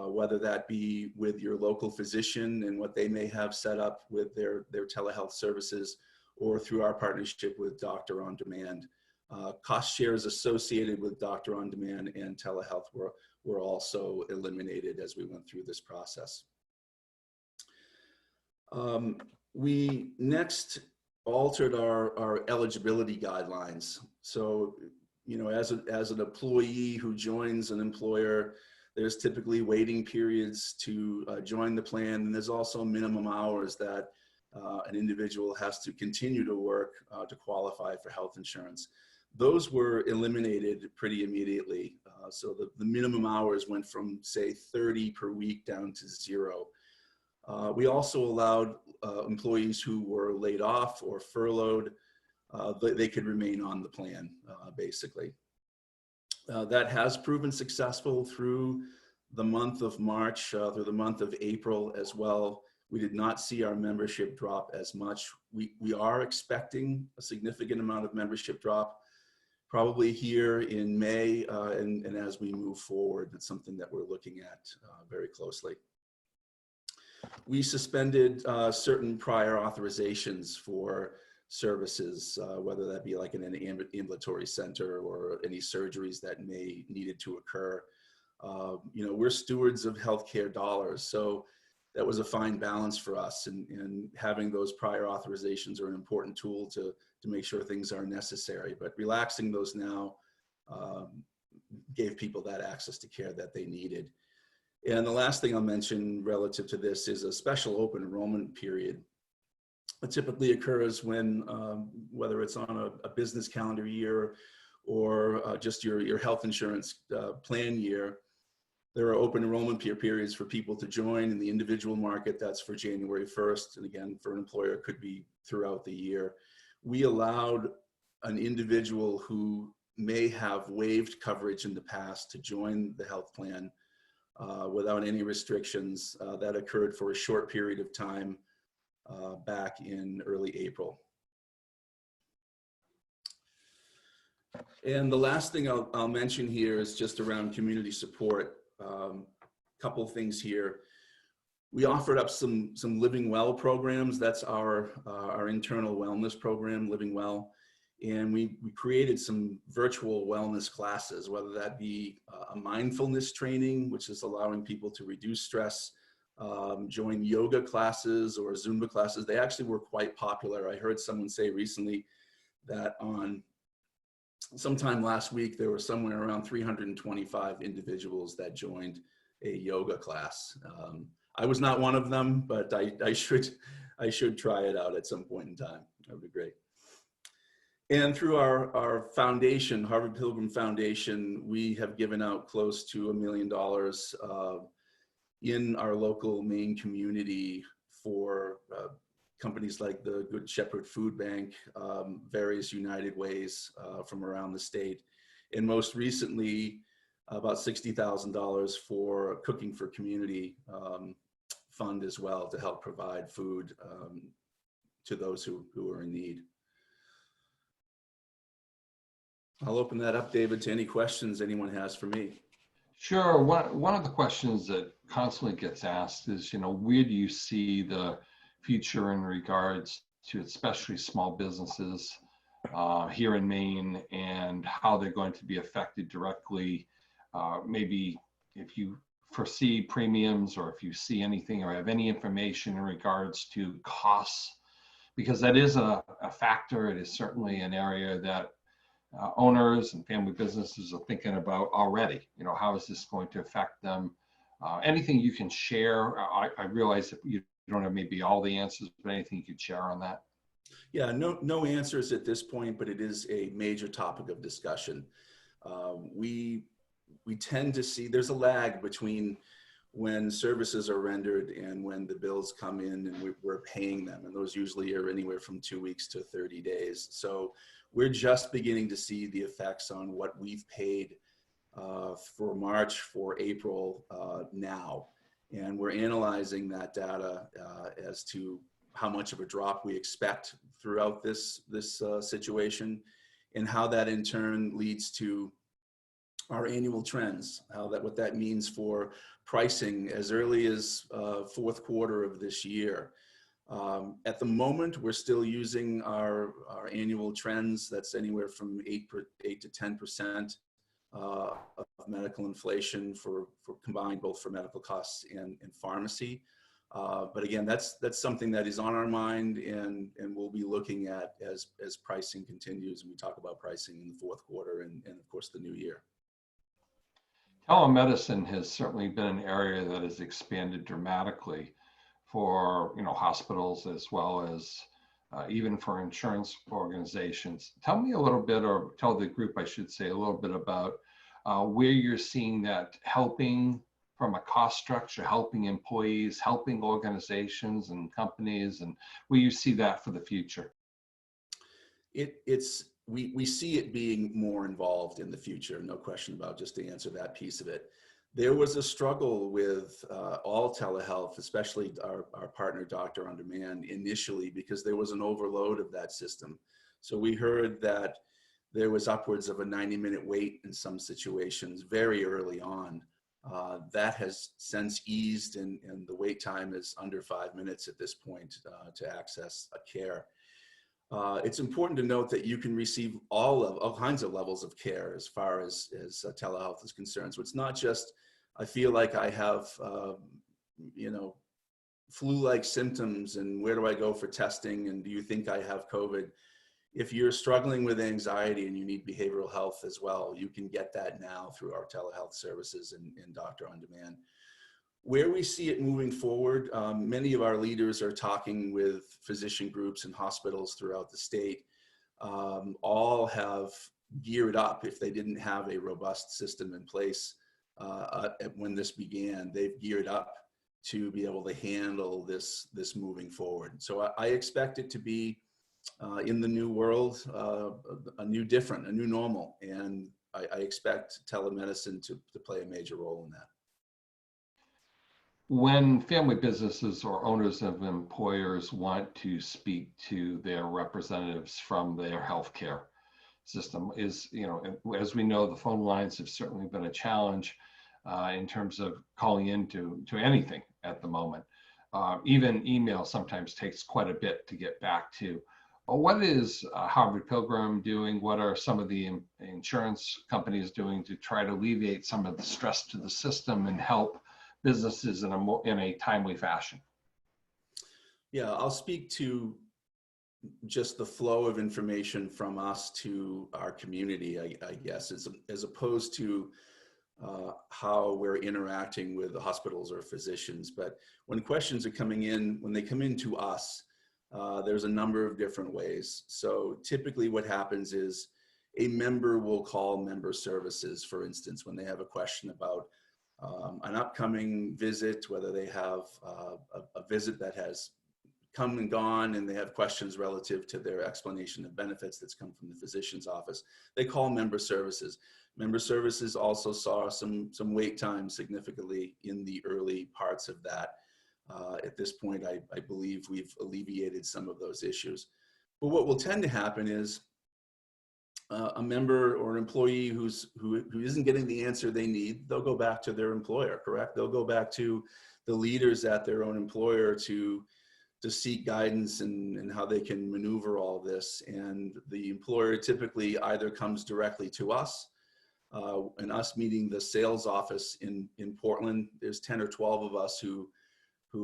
whether that be with your local physician and what they may have set up with their telehealth services, or through our partnership with Doctor on Demand. Cost shares associated with Doctor on Demand and telehealth were also eliminated as we went through this process. We next altered our eligibility guidelines. So, as an employee who joins an employer, there's typically waiting periods to join the plan, and there's also minimum hours that an individual has to continue to work to qualify for health insurance. Those were eliminated pretty immediately. So the minimum hours went from, say, 30 per week down to 0. We also allowed employees who were laid off or furloughed, they could remain on the plan, basically. That has proven successful through the month of March, through the month of April as well. We did not see our membership drop as much. We are expecting a significant amount of membership drop probably here in May, and as we move forward. That's something that we're looking at very closely. We suspended certain prior authorizations for services, whether that be like in an ambulatory center or any surgeries that may needed to occur. We're stewards of healthcare dollars, so that was a fine balance for us, and having those prior authorizations are an important tool to make sure things are necessary. But relaxing those now gave people that access to care that they needed. And the last thing I'll mention relative to this is a special open enrollment period. It typically occurs when, whether it's on a business calendar year or just your health insurance plan year, there are open enrollment periods for people to join. In the individual market, that's for January 1st. And again, for an employer, it could be throughout the year. We allowed an individual who may have waived coverage in the past to join the health plan without any restrictions. That occurred for a short period of time back in early April. And the last thing I'll mention here is just around community support. Couple things here. We offered up some Living Well programs. That's our internal wellness program, Living Well. And we created some virtual wellness classes, whether that be a mindfulness training, which is allowing people to reduce stress, join yoga classes or Zumba classes. They actually were quite popular. I heard someone say recently that sometime last week, there were somewhere around 325 individuals that joined a yoga class. I was not one of them, but I should try it out at some point in time. That would be great. And through our foundation, Harvard Pilgrim Foundation, we have given out close to $1 million in our local Maine community for companies like the Good Shepherd Food Bank, various United Ways from around the state, and most recently, about $60,000 for Cooking for Community fund as well to help provide food to those who are in need. I'll open that up, David, to any questions anyone has for me. Sure. One of the questions that constantly gets asked is, where do you see the future in regards to especially small businesses here in Maine, and how they're going to be affected directly? Maybe if you foresee premiums, or if you see anything or have any information in regards to costs, because that is a factor. It is certainly an area that owners and family businesses are thinking about already. How is this going to affect them? Anything you can share? I realize that you don't have maybe all the answers, but anything you could share on that? Yeah, no answers at this point, but it is a major topic of discussion. We tend to see there's a lag between when services are rendered and when the bills come in and we're paying them. And those usually are anywhere from 2 weeks to 30 days. So we're just beginning to see the effects on what we've paid for March, for April now. And we're analyzing that data as to how much of a drop we expect throughout this situation, and how that in turn leads to our annual trends, what that means for pricing as early as fourth quarter of this year. At the moment, we're still using our annual trends. That's anywhere from 8 to 10% of medical inflation for combined both for medical costs and pharmacy. But again, that's something that is on our mind, and we'll be looking at as pricing continues, and we talk about pricing in the fourth quarter and of course the new year. Telemedicine has certainly been an area that has expanded dramatically for hospitals, as well as even for insurance organizations. Tell me a little bit, or tell the group, I should say, a little bit about where you're seeing that helping from a cost structure, helping employees, helping organizations and companies, and where you see that for the future. We see it being more involved in the future, no question about, just to answer that piece of it. There was a struggle with all telehealth, especially our partner Doctor on Demand initially, because there was an overload of that system. So we heard that there was upwards of a 90-minute wait in some situations very early on. That has since eased, and the wait time is under 5 minutes at this point to access a care. It's important to note that you can receive all kinds of levels of care as far as telehealth is concerned. So it's not just, I feel like I have, flu-like symptoms, and where do I go for testing, and do you think I have COVID? If you're struggling with anxiety and you need behavioral health as well, you can get that now through our telehealth services and Doctor on Demand. Where we see it moving forward, many of our leaders are talking with physician groups and hospitals throughout the state all have geared up. If they didn't have a robust system in place when this began, they've geared up to be able to handle this moving forward. So I expect it to be in the new world, a new normal, and I expect telemedicine to play a major role in that. When family businesses or owners of employers want to speak to their representatives from their healthcare system, as we know, the phone lines have certainly been a challenge in terms of calling into anything at the moment. Even email sometimes takes quite a bit to get back to. What is Harvard Pilgrim doing? What are some of the insurance companies doing to try to alleviate some of the stress to the system and help businesses in a timely fashion? Yeah, I'll speak to just the flow of information from us to our community, I guess, as opposed to how we're interacting with the hospitals or physicians. But when questions are coming in, when they come in to us, there's a number of different ways. So typically what happens is a member will call member services, for instance, when they have a question about an upcoming visit, whether they have a visit that has come and gone and they have questions relative to their explanation of benefits that's come from the physician's office. They call member services. Member services also saw some wait time significantly in the early parts of that. At this point, I believe we've alleviated some of those issues. But what will tend to happen is a member or an employee who isn't getting the answer they need, they'll go back to their employer, correct? They'll go back to the leaders at their own employer to seek guidance and how they can maneuver all of this. And the employer typically either comes directly to us, and us meeting the sales office in Portland. There's 10 or 12 of us who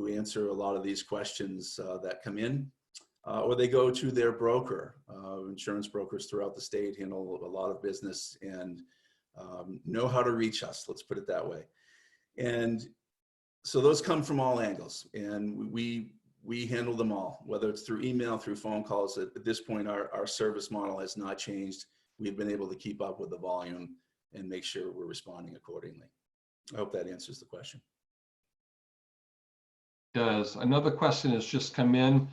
answer a lot of these questions that come in. Or they go to their broker. Insurance brokers throughout the state handle a lot of business and know how to reach us, let's put it that way. And so those come from all angles, and we handle them all, whether it's through email, through phone calls. At this point, our service model has not changed. We've been able to keep up with the volume and make sure we're responding accordingly. I hope that answers the question. Does. Another question has just come in.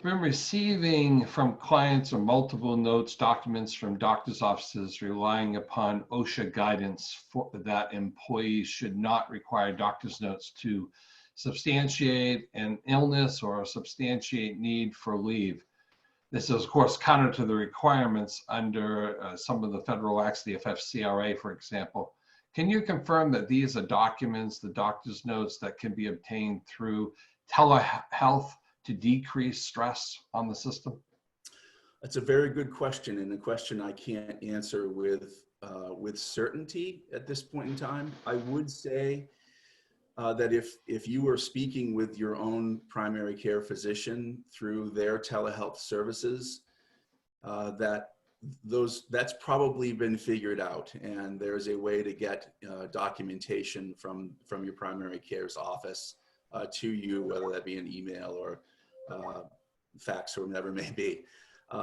Been receiving from clients or multiple notes, documents from doctors' offices relying upon OSHA guidance that employees should not require doctor's notes to substantiate an illness or substantiate need for leave. This is, of course, counter to the requirements under some of the federal acts, the FFCRA, for example. Can you confirm that these are documents, the doctor's notes, that can be obtained through telehealth to decrease stress on the system? That's a very good question, and a question I can't answer with certainty at this point in time. I would say that if you were speaking with your own primary care physician through their telehealth services, that's probably been figured out, and there's a way to get documentation from your primary care's office to you, whether that be an email or fax or whatever it may be.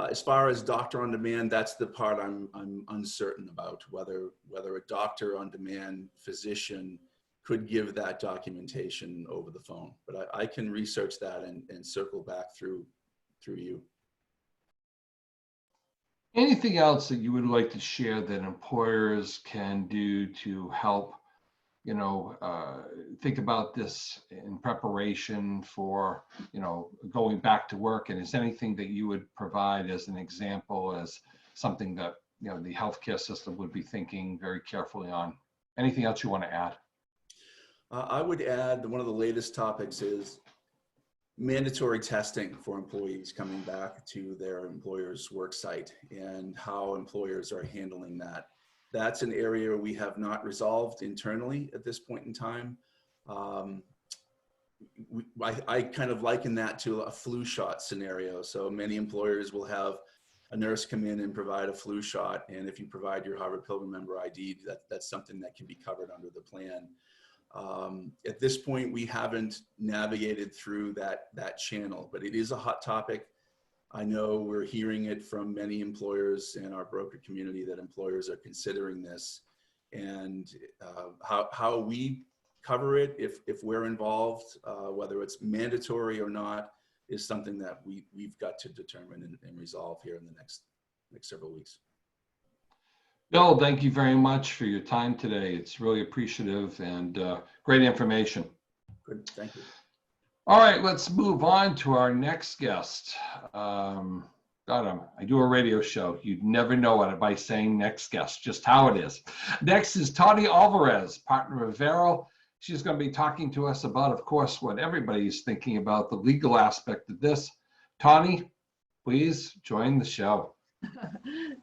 As far as doctor on demand, that's the part I'm uncertain about, whether a doctor on demand physician could give that documentation over the phone. But I can research that and circle back through you. Anything else that you would like to share that employers can do to help, think about this in preparation for, going back to work? And is anything that you would provide as an example, as something that, the healthcare system would be thinking very carefully on? Anything else you want to add? I would add that one of the latest topics is mandatory testing for employees coming back to their employer's work site, and how employers are handling that. That's an area we have not resolved internally at this point in time. I kind of liken that to a flu shot scenario. So many employers will have a nurse come in and provide a flu shot, and if you provide your Harvard Pilgrim member ID, that's something that can be covered under the plan. At this point, we haven't navigated through that channel, but it is a hot topic. I know we're hearing it from many employers in our broker community that employers are considering this, and how we cover it if we're involved, whether it's mandatory or not, is something that we've got to determine and resolve here in the next several weeks. Bill, thank you very much for your time today. It's really appreciative and great information. Good, thank you. All right, let's move on to our next guest. I do a radio show. You'd never know it by saying next guest, just how it is. Next is Tawny Alvarez, partner of Verrill. She's going to be talking to us about, of course, what everybody's thinking about, the legal aspect of this. Tawny, please join the show.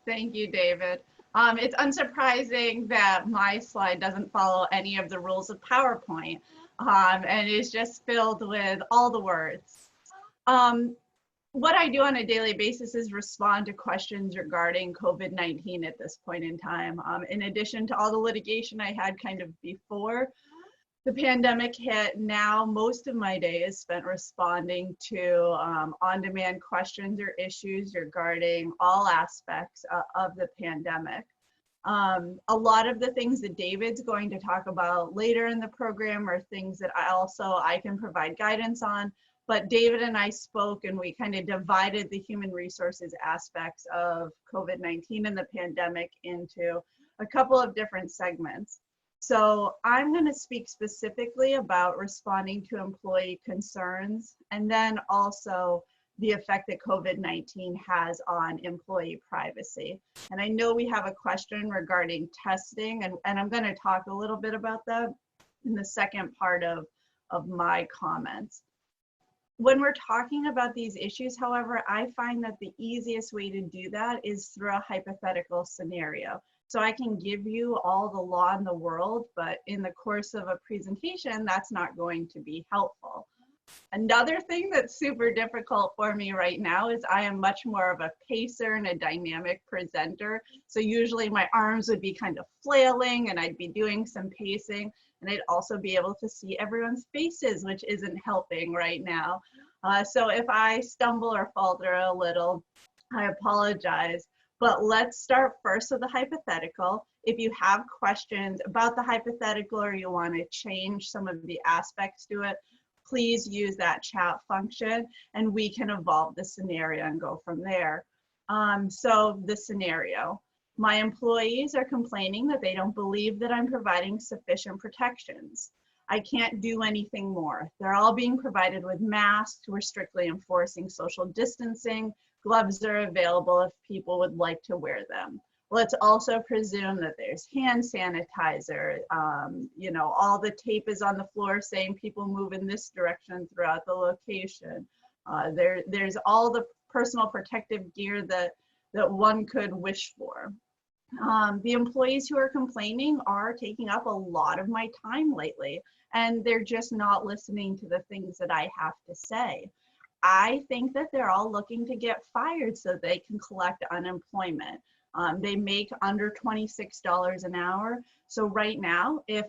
Thank you, David. It's unsurprising that my slide doesn't follow any of the rules of PowerPoint, and is just filled with all the words. What I do on a daily basis is respond to questions regarding COVID-19 at this point in time. In addition to all the litigation I had kind of before the pandemic hit, now most of my day is spent responding to on-demand questions or issues regarding all aspects of the pandemic. A lot of the things that David's going to talk about later in the program are things that I can provide guidance on, but David and I spoke and we kind of divided the human resources aspects of COVID-19 and the pandemic into a couple of different segments. So I'm going to speak specifically about responding to employee concerns, and then also the effect that COVID-19 has on employee privacy. And I know we have a question regarding testing, and I'm going to talk a little bit about that in the second part of my comments. When we're talking about these issues, however, I find that the easiest way to do that is through a hypothetical scenario. So I can give you all the law in the world, but in the course of a presentation, that's not going to be helpful. Another thing that's super difficult for me right now is I am much more of a pacer and a dynamic presenter. So usually my arms would be kind of flailing and I'd be doing some pacing, and I'd also be able to see everyone's faces, which isn't helping right now. So if I stumble or falter a little, I apologize. But let's start first with the hypothetical. If you have questions about the hypothetical or you want to change some of the aspects to it, please use that chat function and we can evolve the scenario and go from there. So the scenario, my employees are complaining that they don't believe that I'm providing sufficient protections. I can't do anything more. They're all being provided with masks. We're strictly enforcing social distancing. Gloves are available if people would like to wear them. Let's also presume that there's hand sanitizer. All the tape is on the floor saying people move in this direction throughout the location. There's all the personal protective gear that one could wish for. The employees who are complaining are taking up a lot of my time lately, and they're just not listening to the things that I have to say. I think that they're all looking to get fired so they can collect unemployment. They make under $26 an hour. So right now, if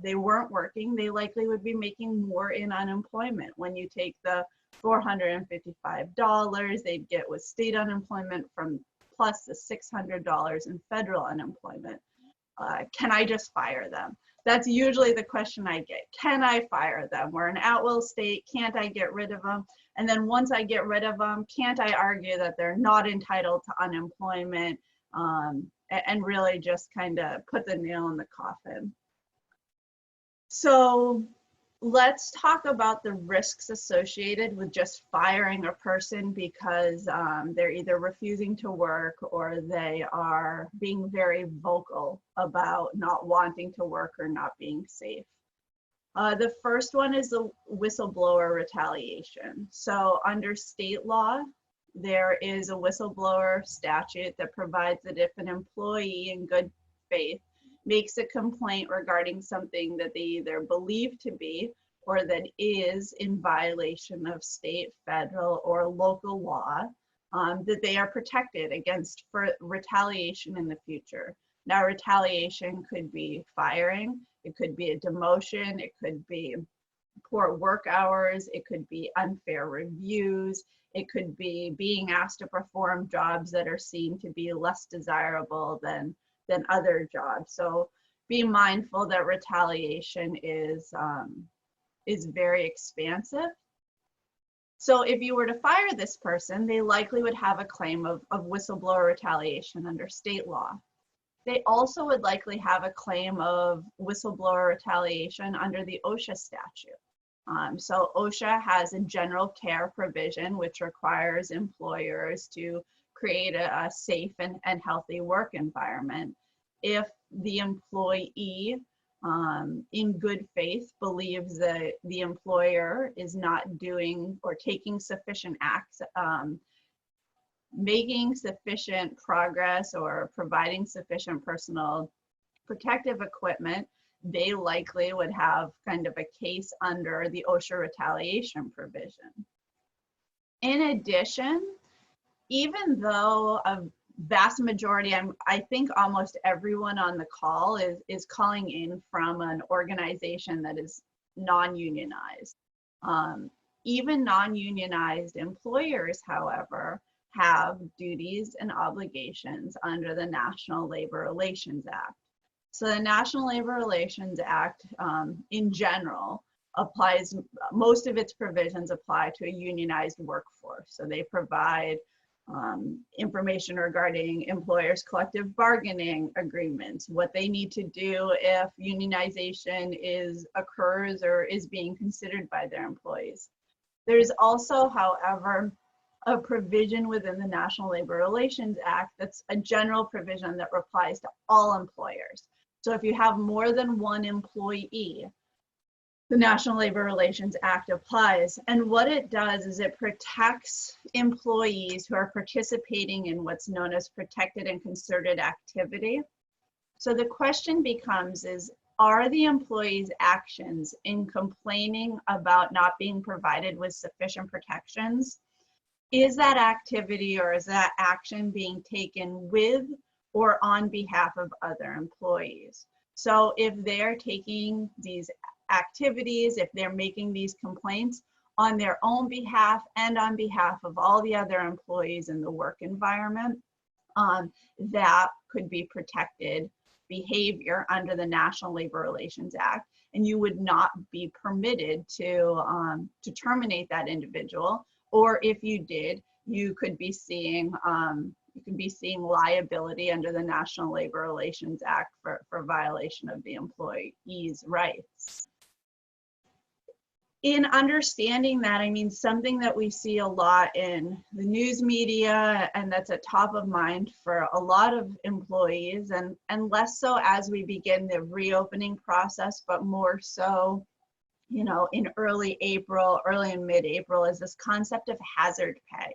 they weren't working, they likely would be making more in unemployment. When you take the $455 they'd get with state unemployment from plus the $600 in federal unemployment. Can I just fire them? That's usually the question I get. Can I fire them? We're an at-will state. Can't I get rid of them? And then once I get rid of them, can't I argue that they're not entitled to unemployment, and really just kind of put the nail in the coffin? So let's talk about the risks associated with just firing a person because they're either refusing to work or they are being very vocal about not wanting to work or not being safe. The first one is the whistleblower retaliation. So under state law, there is a whistleblower statute that provides that if an employee in good faith makes a complaint regarding something that they either believe to be or that is in violation of state, federal, or local law, that they are protected against for retaliation in the future. Now, retaliation could be firing, it could be a demotion, it could be poor work hours, it could be unfair reviews, it could be being asked to perform jobs that are seen to be less desirable than other jobs. So be mindful that retaliation is very expansive. So if you were to fire this person, they likely would have a claim of whistleblower retaliation under state law. They also would likely have a claim of whistleblower retaliation under the OSHA statute. So OSHA has a general care provision which requires employers to create a safe and healthy work environment. If the employee in good faith believes that the employer is not doing or taking sufficient acts, making sufficient progress or providing sufficient personal protective equipment, they likely would have kind of a case under the OSHA retaliation provision. In addition, even though a vast majority, I think almost everyone on the call is calling in from an organization that is non-unionized. Even non-unionized employers, however, have duties and obligations under the National Labor Relations Act. So the National Labor Relations Act in general applies, most of its provisions apply to a unionized workforce. So they provide information regarding employers' collective bargaining agreements, what they need to do if unionization occurs or is being considered by their employees. There's also, however, a provision within the National Labor Relations Act that's a general provision that applies to all employers. So if you have more than one employee, the National Labor Relations Act applies. And what it does is it protects employees who are participating in what's known as protected and concerted activity. So the question becomes are the employees' actions in complaining about not being provided with sufficient protections, is that activity or is that action being taken with or on behalf of other employees? So if they're taking these activities, if they're making these complaints on their own behalf and on behalf of all the other employees in the work environment, that could be protected behavior under the National Labor Relations Act, and you would not be permitted to terminate that individual. Or if you did, you could be seeing liability under the National Labor Relations Act for violation of the employee's rights. In understanding that, I mean, something that we see a lot in the news media and that's at top of mind for a lot of employees, and less so as we begin the reopening process, but more so, you know, in early and mid-April, is this concept of hazard pay.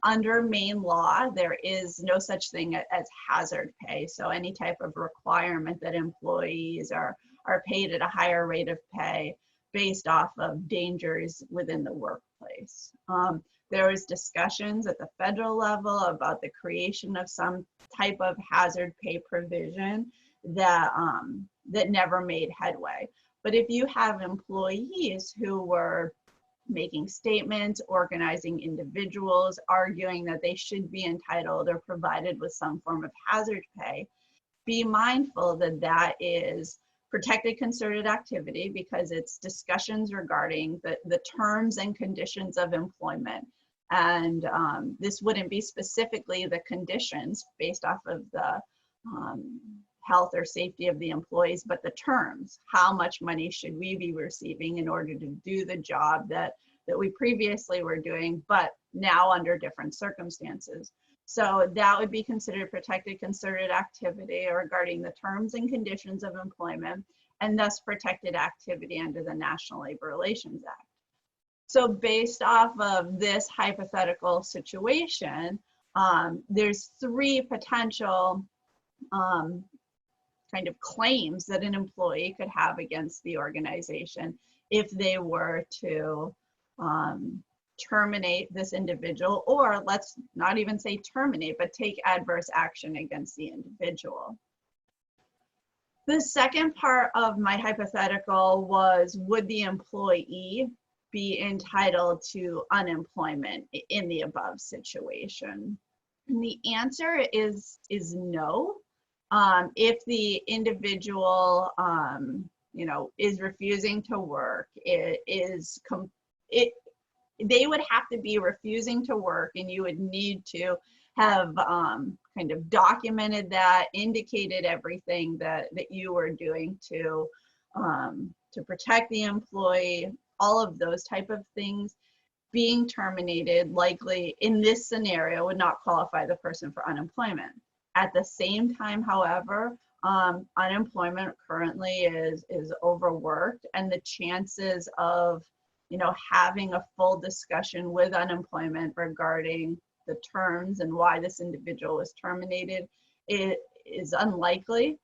Under Maine law, there is no such thing as hazard pay. So any type of requirement that employees are paid at a higher rate of pay based off of dangers within the workplace. There was discussions at the federal level about the creation of some type of hazard pay provision that never made headway. But if you have employees who were making statements, organizing individuals, arguing that they should be entitled or provided with some form of hazard pay, be mindful that that is protected concerted activity because it's discussions regarding the terms and conditions of employment. And this wouldn't be specifically the conditions based off of the health or safety of the employees, but the terms. How much money should we be receiving in order to do the job that we previously were doing, but now under different circumstances? So that would be considered protected concerted activity regarding the terms and conditions of employment, and thus protected activity under the National Labor Relations Act. So based off of this hypothetical situation, there's three potential kind of claims that an employee could have against the organization if they were to terminate this individual, or let's not even say terminate, but take adverse action against the individual. The second part of my hypothetical was, would the employee be entitled to unemployment in the above situation? And the answer is no. If the individual, is refusing to work, they would have to be refusing to work, and you would need to have kind of documented that, indicated everything that you were doing to protect the employee, all of those type of things. Being terminated likely in this scenario would not qualify the person for unemployment. At the same time, however, unemployment currently is overworked, and the chances of having a full discussion with unemployment regarding the terms and why this individual was terminated is unlikely.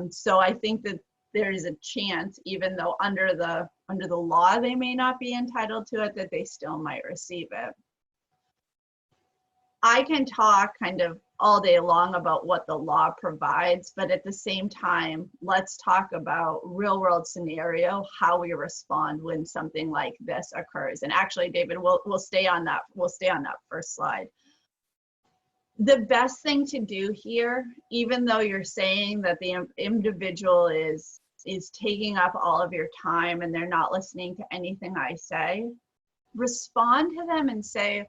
So I think that there is a chance, even though under the law they may not be entitled to it, that they still might receive it. I can talk kind of all day long about what the law provides, but at the same time, let's talk about real world scenario, how we respond when something like this occurs. And actually, David, we'll stay on that. We'll stay on that first slide. The best thing to do here, even though you're saying that the individual is taking up all of your time and they're not listening to anything I say, respond to them and say,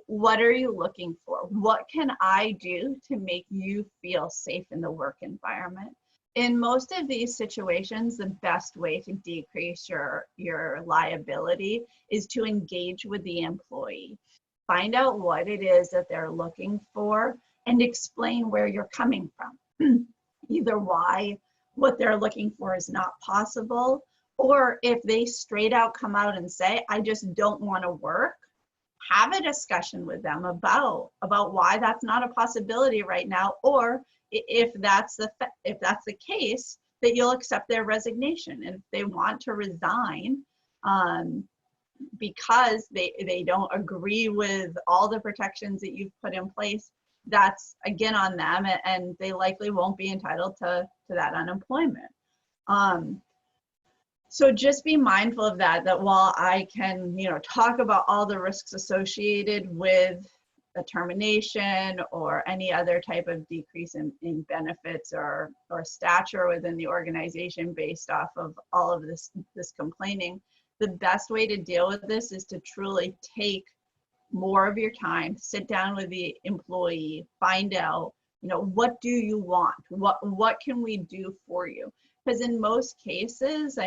what are you looking for? What can I do to make you feel safe in the work environment? In most of these situations, the best way to decrease your liability is to engage with the employee. Find out what it is that they're looking for and explain where you're coming from. Either why what they're looking for is not possible, or if they straight out come out and say, I just don't want to work, have a discussion with them about why that's not a possibility right now, or if that's the case, that you'll accept their resignation. And if they want to resign because they don't agree with all the protections that you've put in place, that's again on them, and they likely won't be entitled to that unemployment. So just be mindful of that while I can, talk about all the risks associated with a termination or any other type of decrease in benefits or stature within the organization based off of all of this complaining, the best way to deal with this is to truly take more of your time, sit down with the employee, find out, what do you want? What can we do for you? Because in most cases,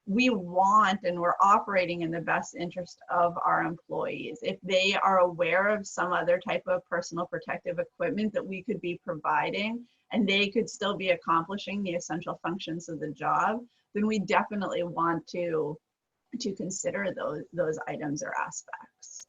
we want and we're operating in the best interest of our employees. If they are aware of some other type of personal protective equipment that we could be providing and they could still be accomplishing the essential functions of the job, then we definitely want to consider those items or aspects.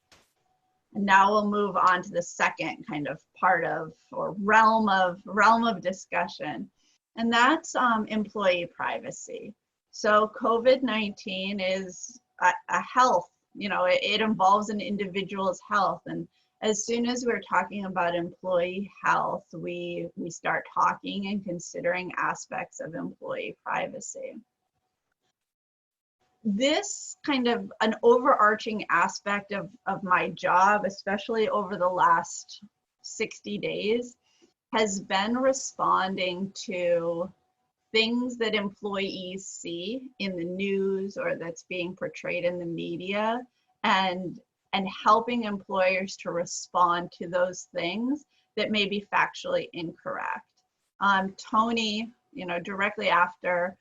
And now we'll move on to the second kind of part of or realm of discussion. And that's employee privacy. So COVID-19 is a health, it involves an individual's health. And as soon as we're talking about employee health, we start talking and considering aspects of employee privacy. This kind of an overarching aspect of my job, especially over the last 60 days, has been responding to things that employees see in the news or that's being portrayed in the media, and helping employers to respond to those things that may be factually incorrect. Tony, directly after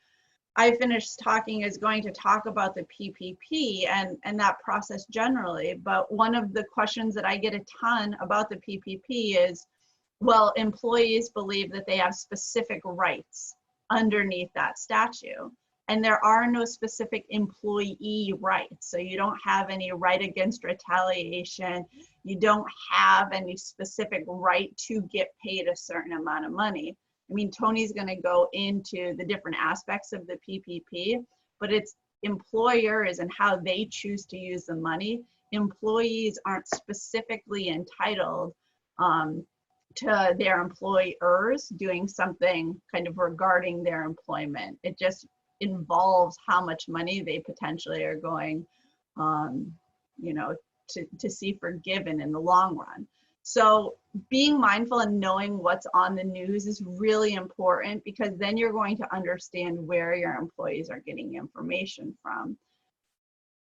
I finished talking, is going to talk about the PPP and that process generally. But one of the questions that I get a ton about the PPP is, well, employees believe that they have specific rights underneath that statute. And there are no specific employee rights. So you don't have any right against retaliation. You don't have any specific right to get paid a certain amount of money. Tony's going to go into the different aspects of the PPP, but it's employers and how they choose to use the money. Employees aren't specifically entitled to their employers doing something kind of regarding their employment. It just involves how much money they potentially are going, you know, to see forgiven in the long run. So being mindful and knowing what's on the news is really important, because then you're going to understand where your employees are getting information from.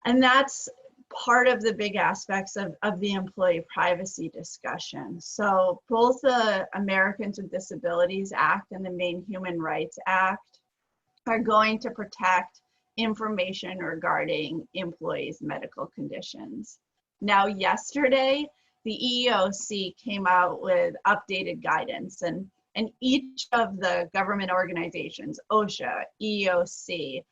And that's part of the big aspects of the employee privacy discussion. So both the Americans with Disabilities Act and the Maine Human Rights Act are going to protect information regarding employees' medical conditions. Now, yesterday, the EEOC came out with updated guidance, and each of the government organizations, OSHA, EEOC,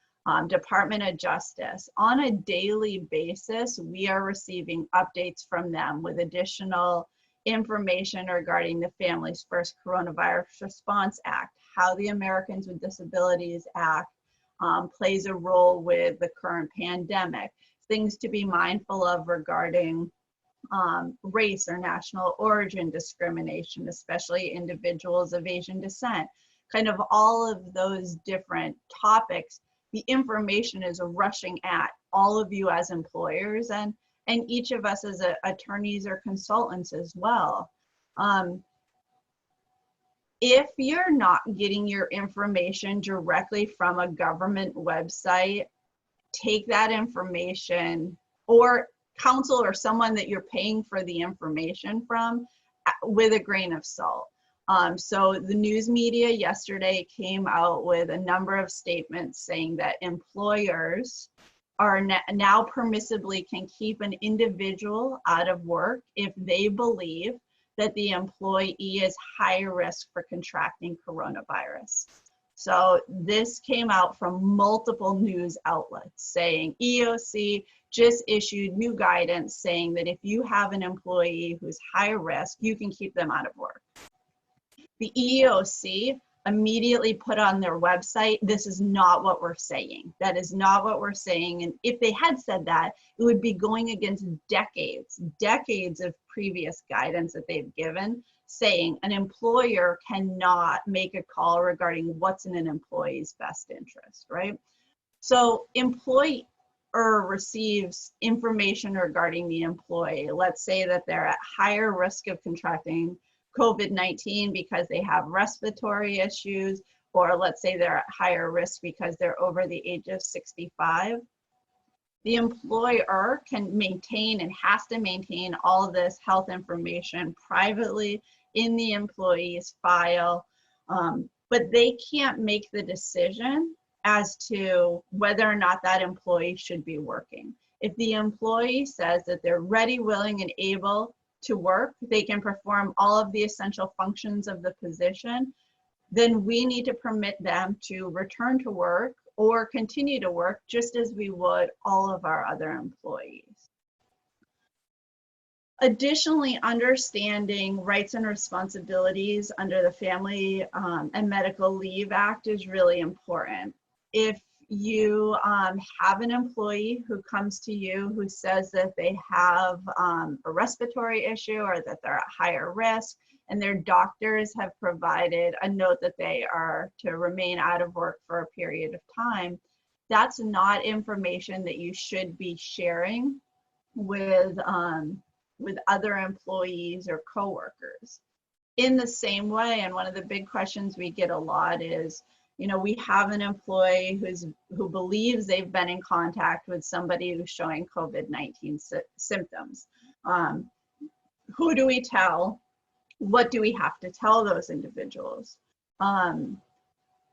Department of Justice, on a daily basis, we are receiving updates from them with additional information regarding the Families First Coronavirus Response Act, how the Americans with Disabilities Act plays a role with the current pandemic, things to be mindful of regarding race or national origin discrimination, especially individuals of Asian descent, kind of all of those different topics. The information is rushing at all of you as employers and each of us as attorneys or consultants as well. If you're not getting your information directly from a government website, take that information, or counsel or someone that you're paying for the information from, with a grain of salt. So the news media yesterday came out with a number of statements saying that employers are now permissibly can keep an individual out of work if they believe that the employee is high risk for contracting coronavirus. So this came out from multiple news outlets saying EEOC just issued new guidance saying that if you have an employee who's high risk, you can keep them out of work. The EEOC immediately put on their website, this is not what we're saying. That is not what we're saying. And if they had said that, it would be going against decades of previous guidance that they've given, saying an employer cannot make a call regarding what's in an employee's best interest, right? So employer receives information regarding the employee. Let's say that they're at higher risk of contracting COVID-19 because they have respiratory issues, or let's say they're at higher risk because they're over the age of 65. The employer can maintain and has to maintain all of this health information privately in the employee's file, but they can't make the decision as to whether or not that employee should be working. If the employee says that they're ready, willing, and able to work, they can perform all of the essential functions of the position, then we need to permit them to return to work or continue to work just as we would all of our other employees. Additionally, understanding rights and responsibilities under the Family and Medical Leave Act is really important. If you have an employee who comes to you who says that they have a respiratory issue or that they're at higher risk, and their doctors have provided a note that they are to remain out of work for a period of time, that's not information that you should be sharing with other employees or coworkers. In the same way, and one of the big questions we get a lot is, you know, we have an employee who believes they've been in contact with somebody who's showing COVID-19 symptoms. Who do we tell? What do we have to tell those individuals?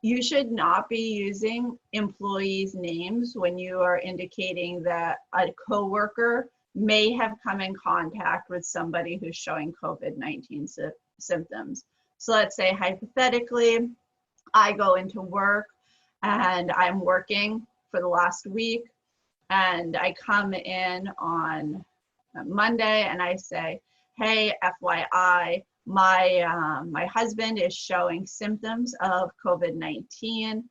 You should not be using employees' names when you are indicating that a coworker may have come in contact with somebody who's showing COVID-19 symptoms. So let's say hypothetically, I go into work and I'm working for the last week, and I come in on Monday and I say, hey, FYI, my husband is showing symptoms of COVID-19.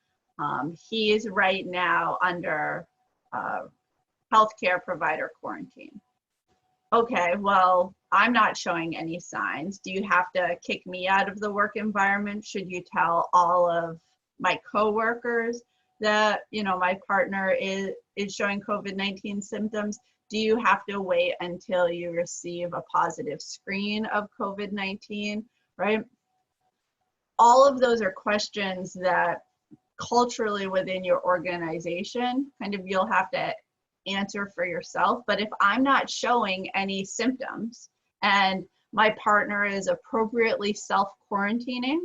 He is right now under healthcare provider quarantine. okay, well, I'm not showing any signs. Do you have to kick me out of the work environment? Should you tell all of my coworkers that, my partner is showing COVID-19 symptoms? Do you have to wait until you receive a positive screen of COVID-19, right? All of those are questions that culturally within your organization, kind of you'll have to answer for yourself. But if I'm not showing any symptoms and my partner is appropriately self-quarantining,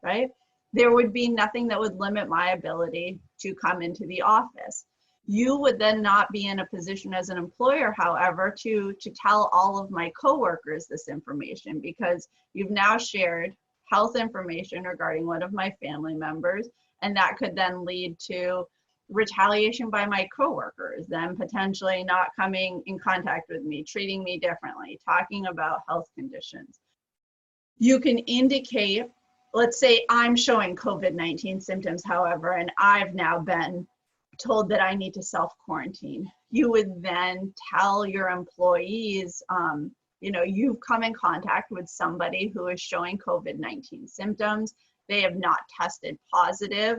right, there would be nothing that would limit my ability to come into the office. You would then not be in a position as an employer, however, to tell all of my coworkers this information, because you've now shared health information regarding one of my family members, and that could then lead to retaliation by my coworkers, them potentially not coming in contact with me, treating me differently, talking about health conditions. You can indicate, let's say I'm showing COVID-19 symptoms, however, and I've now been told that I need to self-quarantine. You would then tell your employees, you've come in contact with somebody who is showing COVID-19 symptoms. They have not tested positive.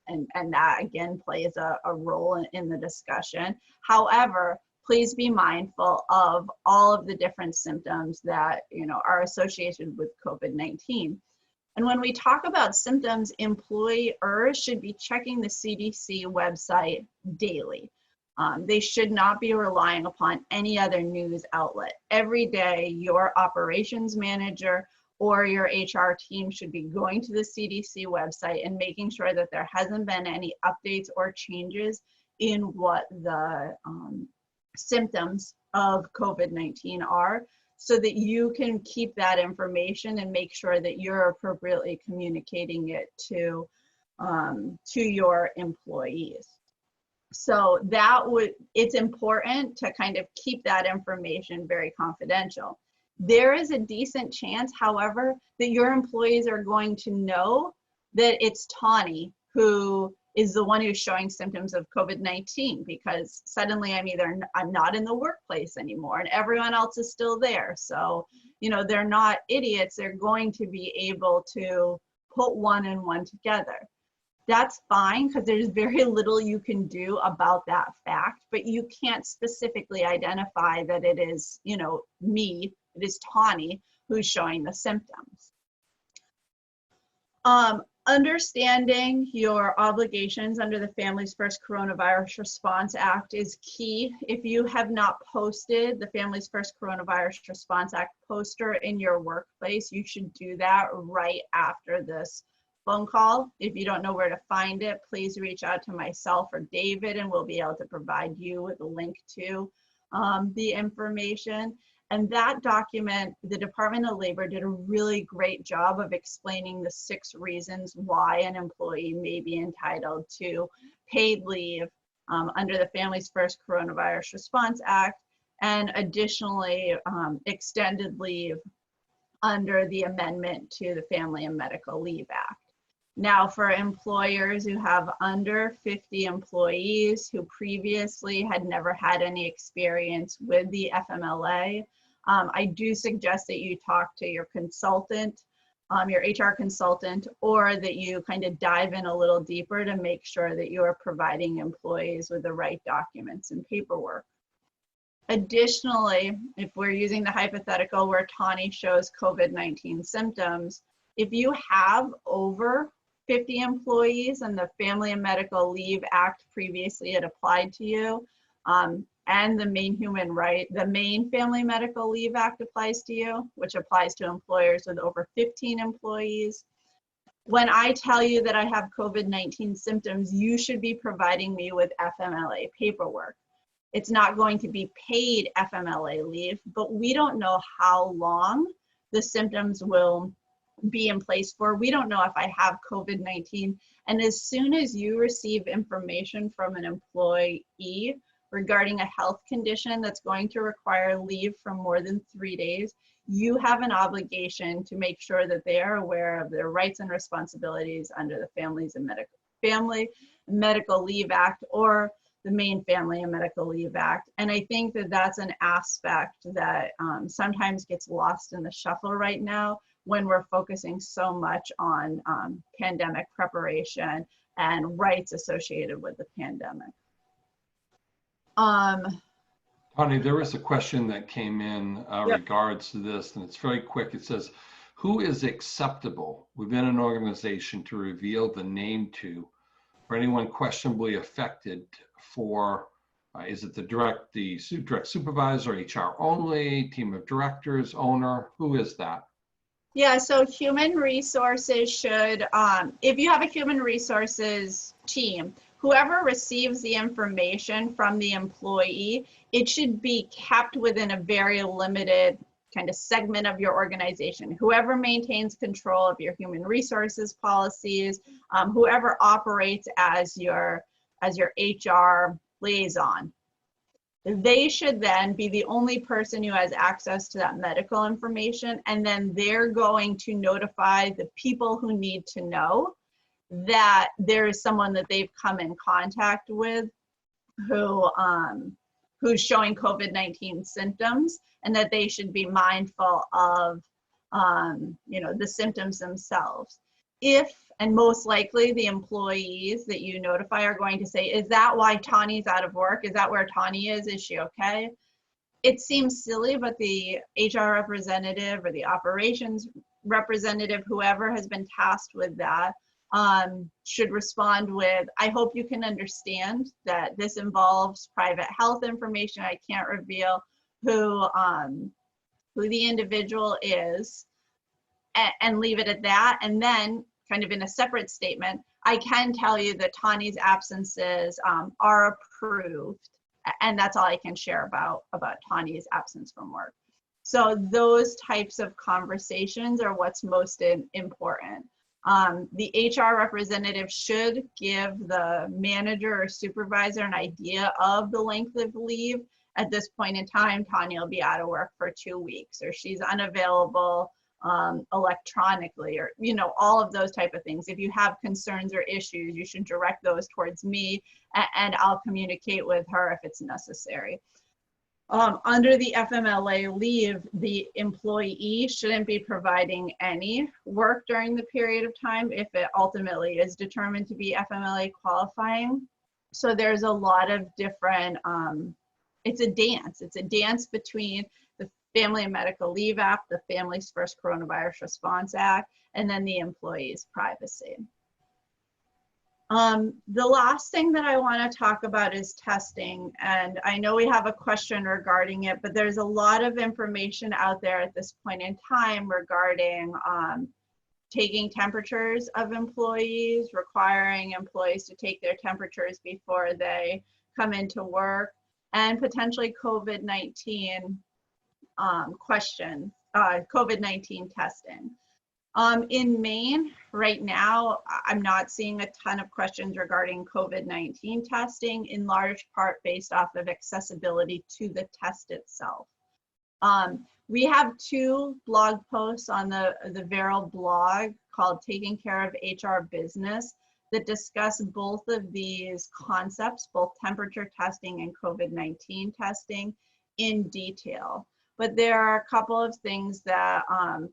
And that again plays a role in the discussion. However, please be mindful of all of the different symptoms that are associated with COVID-19. And when we talk about symptoms, employers should be checking the CDC website daily. They should not be relying upon any other news outlet. Every day, your operations manager or your HR team should be going to the CDC website and making sure that there hasn't been any updates or changes in what the symptoms of COVID-19 are, so that you can keep that information and make sure that you're appropriately communicating it to your employees. So it's important to kind of keep that information very confidential. There is a decent chance, however, that your employees are going to know that it's Tawny who is the one who's showing symptoms of COVID-19, because suddenly I'm not in the workplace anymore and everyone else is still there. So, they're not idiots. They're going to be able to put one and one together. That's fine, because there's very little you can do about that fact, but you can't specifically identify that it is, me, it is Tawny who's showing the symptoms. Understanding your obligations under the Families First Coronavirus Response Act is key. If you have not posted the Families First Coronavirus Response Act poster in your workplace, you should do that right after this phone call. If you don't know where to find it, please reach out to myself or David, and we'll be able to provide you with a link to the information. And that document, the Department of Labor did a really great job of explaining the 6 reasons why an employee may be entitled to paid leave under the Families First Coronavirus Response Act, and additionally extended leave under the amendment to the Family and Medical Leave Act. Now, for employers who have under 50 employees who previously had never had any experience with the FMLA, I do suggest that you talk to your consultant, your HR consultant, or that you kind of dive in a little deeper to make sure that you are providing employees with the right documents and paperwork. Additionally, if we're using the hypothetical where Tawny shows COVID-19 symptoms, if you have over 50 employees and the Family and Medical Leave Act previously had applied to you, and the Maine Family Medical Leave Act applies to you, which applies to employers with over 15 employees. When I tell you that I have COVID-19 symptoms, you should be providing me with FMLA paperwork. It's not going to be paid FMLA leave, but we don't know how long the symptoms will be in place for. We don't know if I have COVID-19. And as soon as you receive information from an employee regarding a health condition that's going to require leave for more than 3 days, you have an obligation to make sure that they are aware of their rights and responsibilities under the Family and Medical Leave Act, or the Maine Family and Medical Leave Act. And I think that that's an aspect that sometimes gets lost in the shuffle right now when we're focusing so much on pandemic preparation and rights associated with the pandemic. Tawny, there was a question that came in regards to this, and it's very quick. It says, who is acceptable within an organization to reveal the name to for anyone questionably affected for, is it the direct supervisor, HR only, team of directors, owner? Who is that? Yeah, so human resources should, if you have a human resources team, whoever receives the information from the employee, it should be kept within a very limited kind of segment of your organization. Whoever maintains control of your human resources policies, whoever operates as your HR liaison, they should then be the only person who has access to that medical information, and then they're going to notify the people who need to know that there is someone that they've come in contact with who's showing COVID-19 symptoms, and that they should be mindful of the symptoms themselves. If, and most likely the employees that you notify are going to say, is that why Tawny's out of work? Is that where Tawny is? Is she okay? It seems silly, but the HR representative or the operations representative, whoever has been tasked with that, should respond with, I hope you can understand that this involves private health information. I can't reveal who the individual is, and leave it at that. And then kind of in a separate statement, I can tell you that Tawny's absences are approved, and that's all I can share about Tawny's absence from work. So those types of conversations are what's most important. The HR representative should give the manager or supervisor an idea of the length of leave. At this point in time, Tawny will be out of work for 2 weeks, or she's unavailable electronically, or all of those type of things. If you have concerns or issues, you should direct those towards me, and I'll communicate with her if it's necessary. Under the FMLA leave, the employee shouldn't be providing any work during the period of time if it ultimately is determined to be FMLA qualifying. So there's a lot of different, it's a dance between the Family and Medical Leave Act, the Families First Coronavirus Response Act, and then the employee's privacy. The last thing that I want to talk about is testing, and I know we have a question regarding it, but there's a lot of information out there at this point in time regarding taking temperatures of employees, requiring employees to take their temperatures before they come into work, and potentially COVID-19 COVID-19 testing. In Maine, right now, I'm not seeing a ton of questions regarding COVID-19 testing, in large part based off of accessibility to the test itself. We have 2 blog posts on the Verrill blog called Taking Care of HR Business that discuss both of these concepts, both temperature testing and COVID-19 testing, in detail. But there are a couple of things that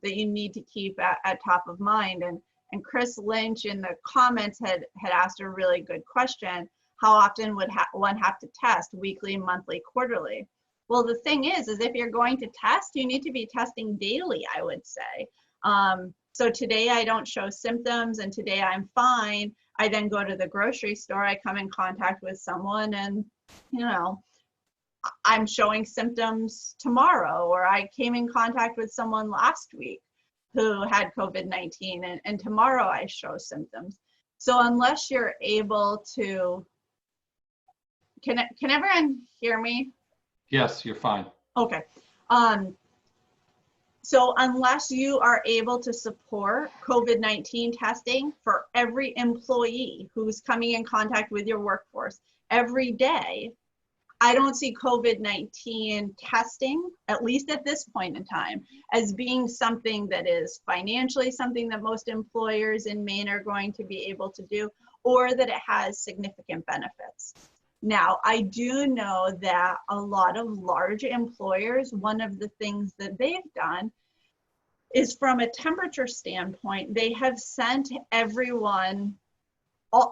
that you need to keep at top of mind. And Chris Lynch in the comments had asked a really good question. How often would one have to test? Weekly, monthly, quarterly? Well, the thing is if you're going to test, you need to be testing daily, I would say. So today I don't show symptoms and today I'm fine. I then go to the grocery store, I come in contact with someone, and I'm showing symptoms tomorrow, or I came in contact with someone last week who had COVID-19 and tomorrow I show symptoms. So unless you're able to, can everyone hear me? Yes, you're fine. Okay. So unless you are able to support COVID-19 testing for every employee who's coming in contact with your workforce every day, I don't see COVID-19 testing, at least at this point in time, as being something that is financially something that most employers in Maine are going to be able to do, or that it has significant benefits. Now, I do know that a lot of large employers, one of the things that they've done is from a temperature standpoint, they have sent everyone,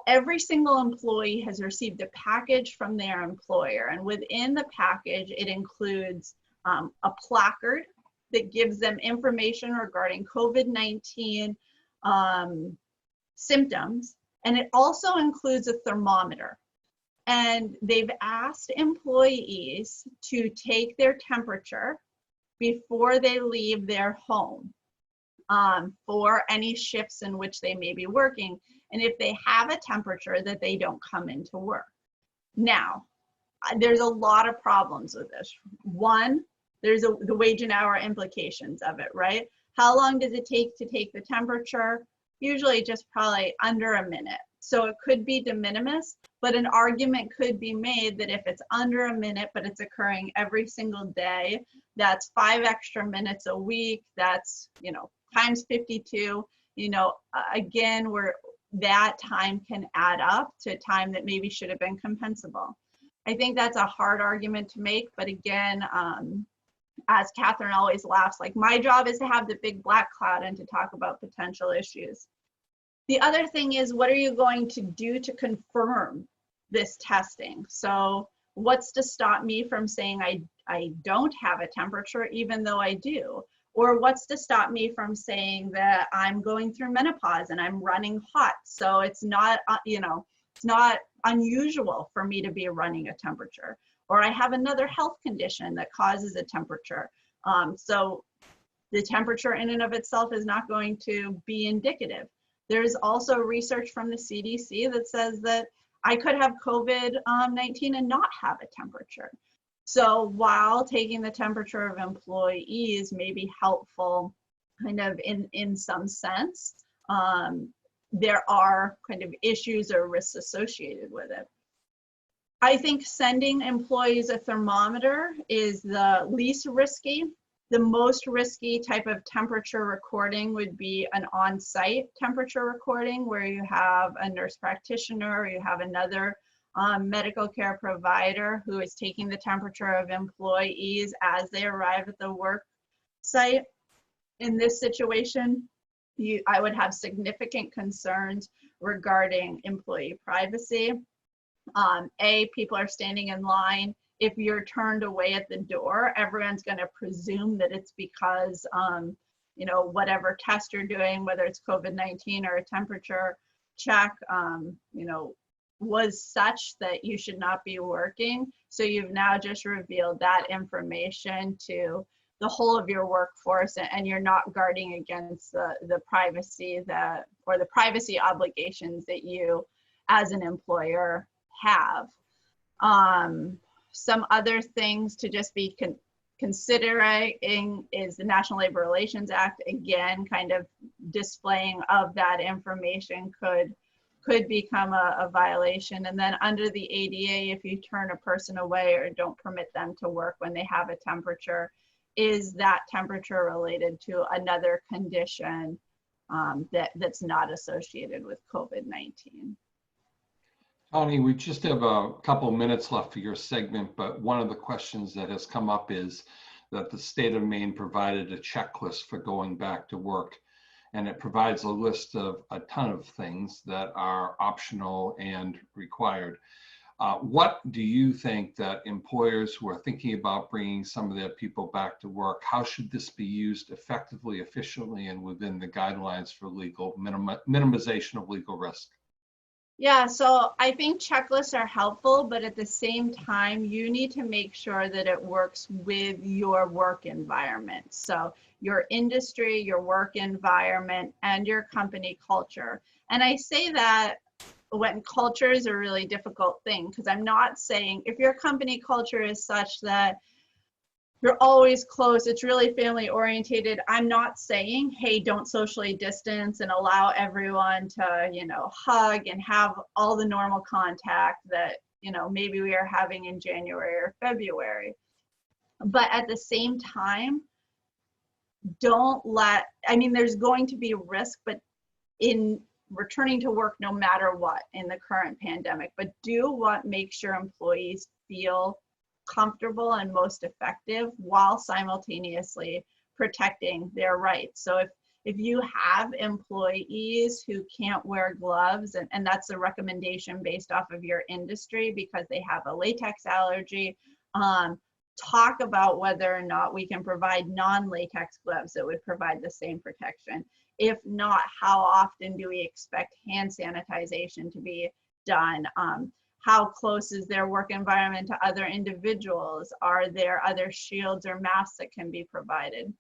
every single employee has received a package from their employer. And within the package, it includes a placard that gives them information regarding COVID-19 symptoms. And it also includes a thermometer. And they've asked employees to take their temperature before they leave their home for any shifts in which they may be working. And if they have a temperature, that they don't come into work. Now, there's a lot of problems with this. One, there's the wage and hour implications of it, right? How long does it take to take the temperature? Usually just probably under a minute. So it could be de minimis, but an argument could be made that if it's under a minute, but it's occurring every single day, that's 5 extra minutes a week. That's, times 52, again, where that time can add up to time that maybe should have been compensable. I think that's a hard argument to make, but again, as Catherine always laughs, like, my job is to have the big black cloud and to talk about potential issues. The other thing is, what are you going to do to confirm this testing? So what's to stop me from saying I don't have a temperature even though I do? Or what's to stop me from saying that I'm going through menopause and I'm running hot? So it's not, it's not unusual for me to be running a temperature. Or I have another health condition that causes a temperature. So the temperature in and of itself is not going to be indicative. There's also research from the CDC that says that I could have COVID-19 and not have a temperature. So while taking the temperature of employees may be helpful kind of in some sense, there are kind of issues or risks associated with it. I think sending employees a thermometer is the least risky. The most risky type of temperature recording would be an on-site temperature recording where you have a nurse practitioner, or you have another medical care provider who is taking the temperature of employees as they arrive at the work site. In this situation, I would have significant concerns regarding employee privacy. People are standing in line. If you're turned away at the door, everyone's going to presume that it's because, whatever test you're doing, whether it's COVID-19 or a temperature check, was such that you should not be working. So you've now just revealed that information to the whole of your workforce, and you're not guarding against the privacy or the privacy obligations that you as an employer have. Some other things to just be considering is the National Labor Relations Act. Again, kind of displaying of that information could become a violation. And then under the ADA, if you turn a person away or don't permit them to work when they have a temperature, is that temperature related to another condition that's not associated with COVID-19? Tawny, we just have a couple minutes left for your segment, but one of the questions that has come up is that the state of Maine provided a checklist for going back to work, and it provides a list of a ton of things that are optional and required. What do you think that employers who are thinking about bringing some of their people back to work, how should this be used effectively, efficiently, and within the guidelines for legal minimization of legal risk? Yeah, so I think checklists are helpful, but at the same time, you need to make sure that it works with your work environment. So your industry, your work environment, and your company culture. And I say that when culture is a really difficult thing, because I'm not saying if your company culture is such that you're always close, it's really family orientated, I'm not saying, hey, don't socially distance and allow everyone to, hug and have all the normal contact that, maybe we are having in January or February. But at the same time, there's going to be risk, but in returning to work no matter what in the current pandemic, but make sure employees feel comfortable and most effective while simultaneously protecting their rights. So if you have employees who can't wear gloves, and that's a recommendation based off of your industry because they have a latex allergy, talk about whether or not we can provide non-latex gloves that would provide the same protection. If not, how often do we expect hand sanitization to be done? How close is their work environment to other individuals? Are there other shields or masks that can be provided?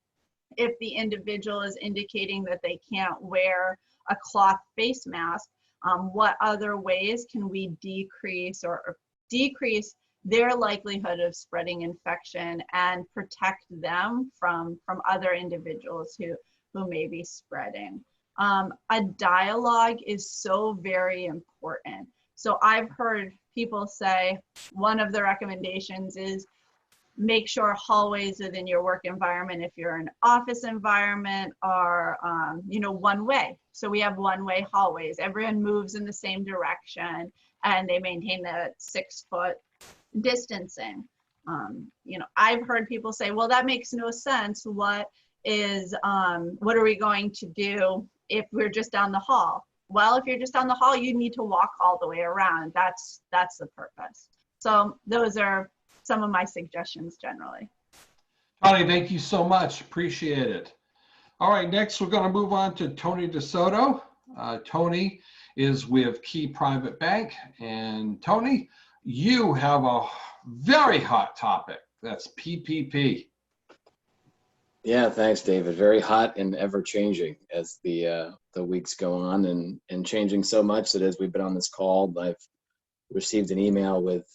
If the individual is indicating that they can't wear a cloth face mask, what other ways can we decrease their likelihood of spreading infection and protect them from other individuals who may be spreading? A dialogue is so very important. So I've heard people say one of the recommendations is make sure hallways within your work environment, if you're in an office environment, are one way. So we have one-way hallways. Everyone moves in the same direction and they maintain that 6-foot distancing. I've heard people say, well, that makes no sense. What are we going to do if we're just down the hall? Well, if you're just down the hall, you need to walk all the way around. That's the purpose. So those are some of my suggestions generally. Tawny, thank you so much. Appreciate it. All right, next we're going to move on to Tony DiSotto. Tony is with Key Private Bank. And Tony, you have a very hot topic. That's PPP. Yeah, thanks, David. Very hot and ever changing as the weeks go on, and changing so much that as we've been on this call, I've received an email with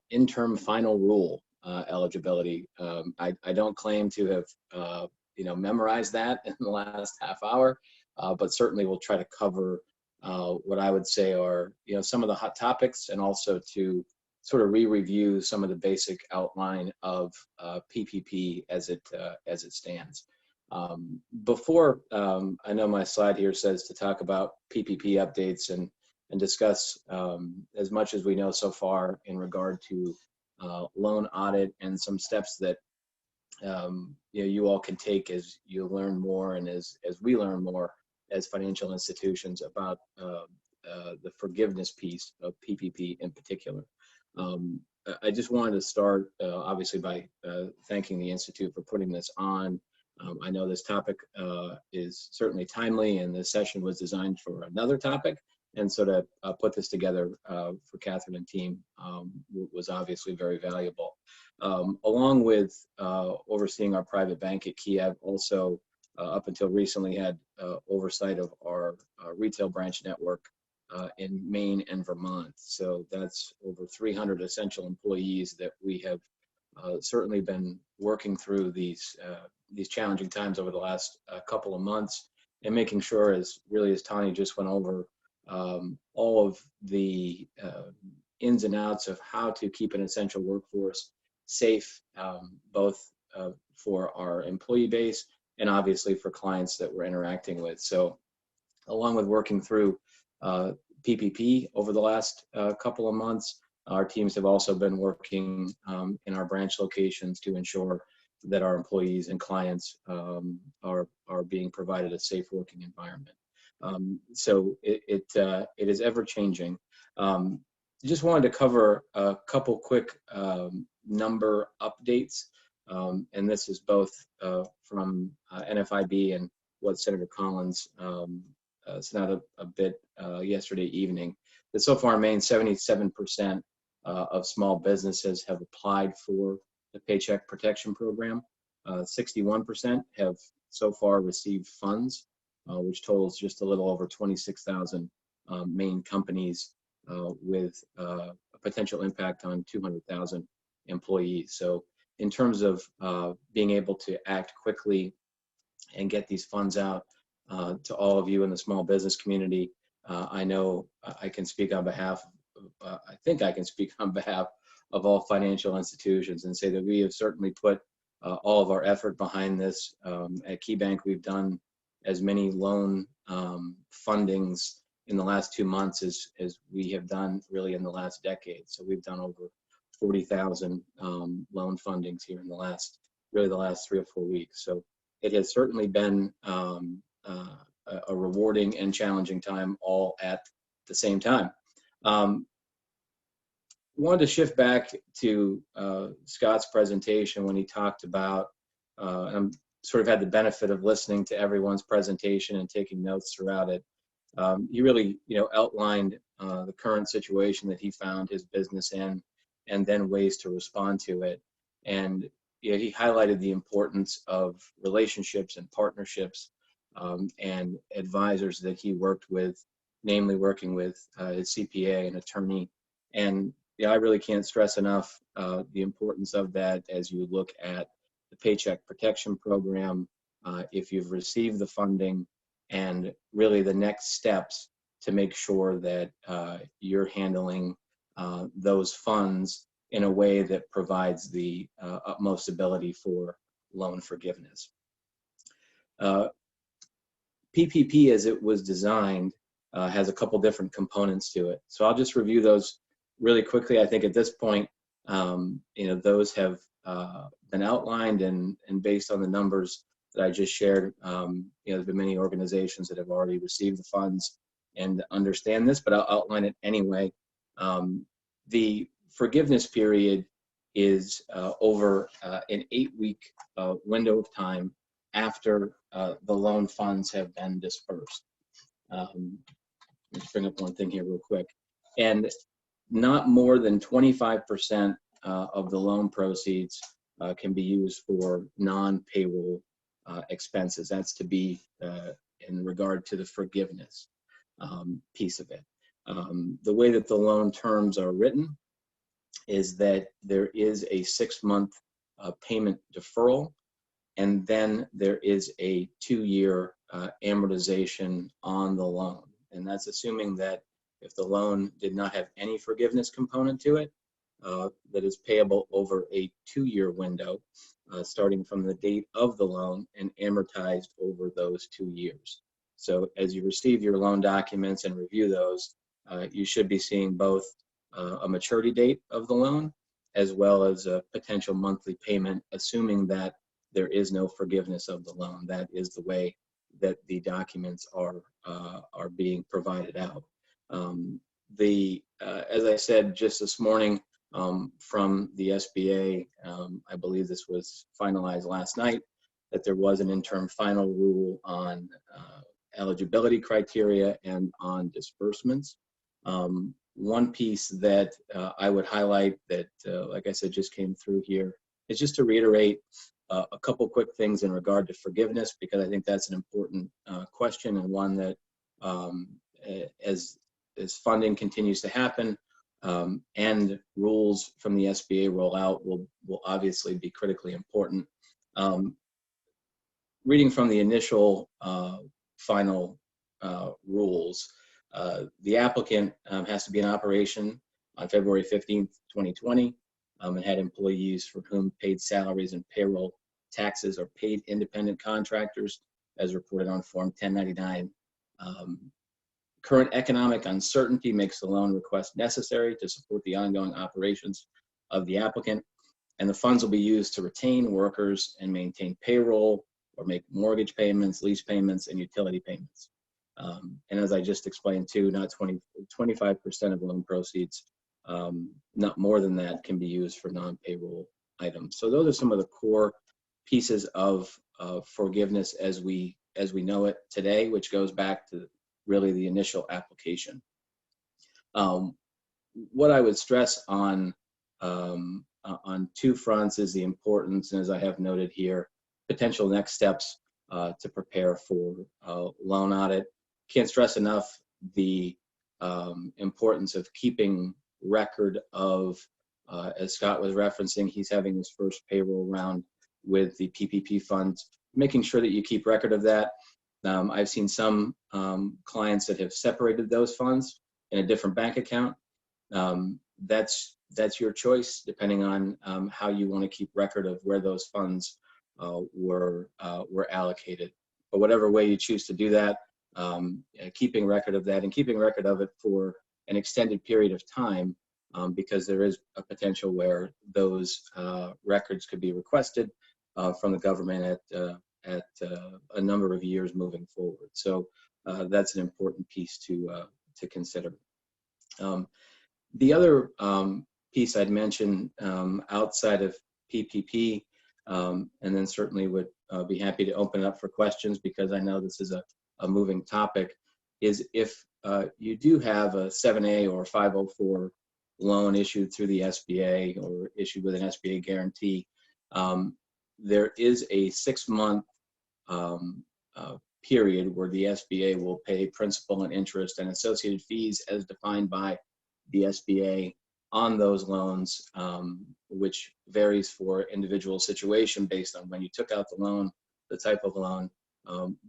interim final rule eligibility. I don't claim to have memorized that in the last half hour, but certainly we'll try to cover what I would say are some of the hot topics, and also to sort of re-review some of the basic outline of PPP as it stands. Before, I know my slide here says to talk about PPP updates and discuss as much as we know so far in regard to loan audit and some steps that you all can take as you learn more and as we learn more as financial institutions about the forgiveness piece of PPP in particular. I just wanted to start obviously by thanking the Institute for putting this on. I know this topic is certainly timely, and this session was designed for another topic. And so to put this together for Catherine and team was obviously very valuable. Along with overseeing our private bank at Key, I've also, up until recently, had oversight of our retail branch network in Maine and Vermont. So that's over 300 essential employees that we have certainly been working through these challenging times over the last couple of months, and making sure, as Tawny just went over, all of the ins and outs of how to keep an essential workforce safe, both for our employee base and obviously for clients that we're interacting with. So along with working through PPP over the last couple of months, our teams have also been working in our branch locations to ensure that our employees and clients are being provided a safe working environment. So it is ever changing. Just wanted to cover a couple quick number updates, and this is both from NFIB and what Senator Collins sent out a bit yesterday evening. That so far in Maine, 77% of small businesses have applied for the Paycheck Protection Program. 61% have so far received funds, which totals just a little over 26,000 Maine companies with a potential impact on 200,000 employees. So in terms of being able to act quickly and get these funds out to all of you in the small business community, I know I can speak on behalf of, I think I can speak on behalf of all financial institutions and say that we have certainly put all of our effort behind this. At KeyBank, we've done as many loan fundings in the last 2 months as we have done really in the last decade. So we've done over 40,000 loan fundings here in the last 3 or 4 weeks. So it has certainly been a rewarding and challenging time all at the same time. Wanted to shift back to Scott's presentation when he talked about, and sort of had the benefit of listening to everyone's presentation and taking notes throughout it. He really, outlined the current situation that he found his business in, and then ways to respond to it. And he highlighted the importance of relationships and partnerships and advisors that he worked with, namely working with his CPA and attorney. And I really can't stress enough the importance of that as you look at the Paycheck Protection Program, if you've received the funding, and really the next steps to make sure that you're handling those funds in a way that provides the utmost ability for loan forgiveness. PPP, as it was designed, has a couple different components to it. So I'll just review those really quickly. I think at this point, those have been outlined, and based on the numbers that I just shared, there's been many organizations that have already received the funds and understand this, but I'll outline it anyway. The forgiveness period is over an 8-week window of time after the loan funds have been dispersed. Let's bring up one thing here real quick. And not more than 25% of the loan proceeds can be used for non-payroll expenses. That's to be in regard to the forgiveness piece of it. The way that the loan terms are written is that there is a 6-month payment deferral, and then there is a 2-year amortization on the loan. And that's assuming that if the loan did not have any forgiveness component to it, that is payable over a 2-year window, starting from the date of the loan and amortized over those 2 years. So as you receive your loan documents and review those, you should be seeing both a maturity date of the loan as well as a potential monthly payment, assuming that there is no forgiveness of the loan. That is the way that the documents are being provided out. As I said just this morning from the SBA, I believe this was finalized last night, that there was an interim final rule on eligibility criteria and on disbursements. One piece that I would highlight that, like I said, just came through here is just to reiterate a couple quick things in regard to forgiveness, because I think that's an important question, and one that as funding continues to happen and rules from the SBA roll out will obviously be critically important. Reading from the initial final rules, the applicant has to be in operation on February 15th, 2020, and had employees for whom paid salaries and payroll taxes are paid independent contractors, as reported on Form 1099. Current economic uncertainty makes the loan request necessary to support the ongoing operations of the applicant, and the funds will be used to retain workers and maintain payroll or make mortgage payments, lease payments, and utility payments. And as I just explained too, not 25% of loan proceeds, not more than that, can be used for non-payroll items. So those are some of the core pieces of forgiveness as we know it today, which goes back to really the initial application. What I would stress on 2 fronts is the importance, and as I have noted here, potential next steps to prepare for loan audit. Can't stress enough the importance of keeping record of, as Scott was referencing, he's having his first payroll round with the PPP funds, making sure that you keep record of that. I've seen some clients that have separated those funds in a different bank account. That's your choice, depending on how you want to keep record of where those funds were allocated. But whatever way you choose to do that, keeping record of that and keeping record of it for an extended period of time, because there is a potential where those records could be requested from the government at a number of years moving forward. So that's an important piece to consider. The other piece I'd mention outside of PPP, and then certainly would be happy to open it up for questions because I know this is a moving topic, is if you do have a 7A or 504 loan issued through the SBA or issued with an SBA guarantee, there is a 6-month period where the SBA will pay principal and interest and associated fees as defined by the SBA on those loans, which varies for individual situation based on when you took out the loan, the type of loan,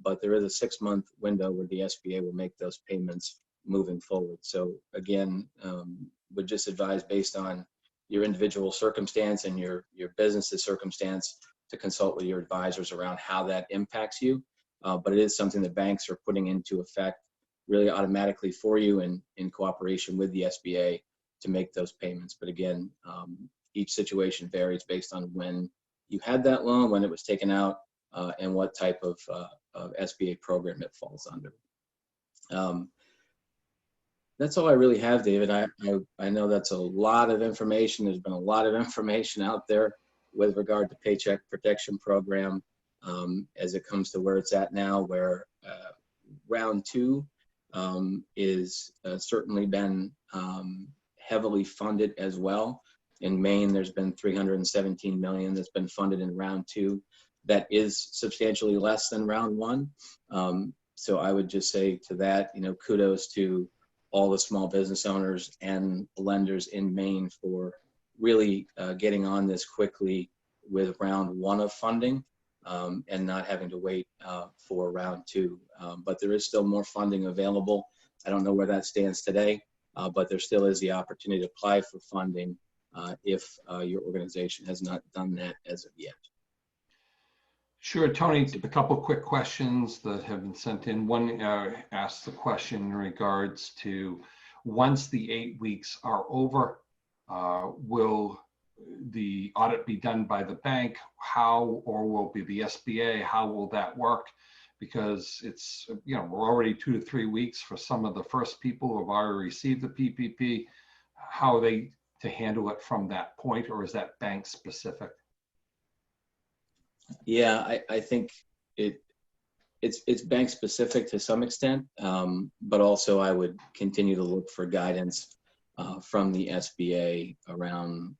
but there is a 6-month window where the SBA will make those payments moving forward. So again, would just advise based on your individual circumstance and your business's circumstance to consult with your advisors around how that impacts you. But it is something that banks are putting into effect really automatically for you in cooperation with the SBA to make those payments. But again, each situation varies based on when you had that loan, when it was taken out, and what type of SBA program it falls under. That's all I really have, David. I know that's a lot of information. There's been a lot of information out there with regard to Paycheck Protection Program as it comes to where it's at now, where round 2 is certainly been heavily funded as well. In Maine, there's been $317 million that's been funded in round 2. That is substantially less than round 1. So I would just say to that, kudos to all the small business owners and lenders in Maine for really getting on this quickly with round 1 of funding and not having to wait for round 2. But there is still more funding available. I don't know where that stands today, but there still is the opportunity to apply for funding if your organization has not done that as of yet. Sure, Tony, a couple quick questions that have been sent in. One asks the question in regards to once the 8 weeks are over, will the audit be done by the bank? How, or will it be the SBA? How will that work? Because it's, we're already 2 to 3 weeks for some of the first people who have already received the PPP. How are they to handle it from that point, or is that bank specific? Yeah, I think it's bank specific to some extent, but also I would continue to look for guidance from the SBA around,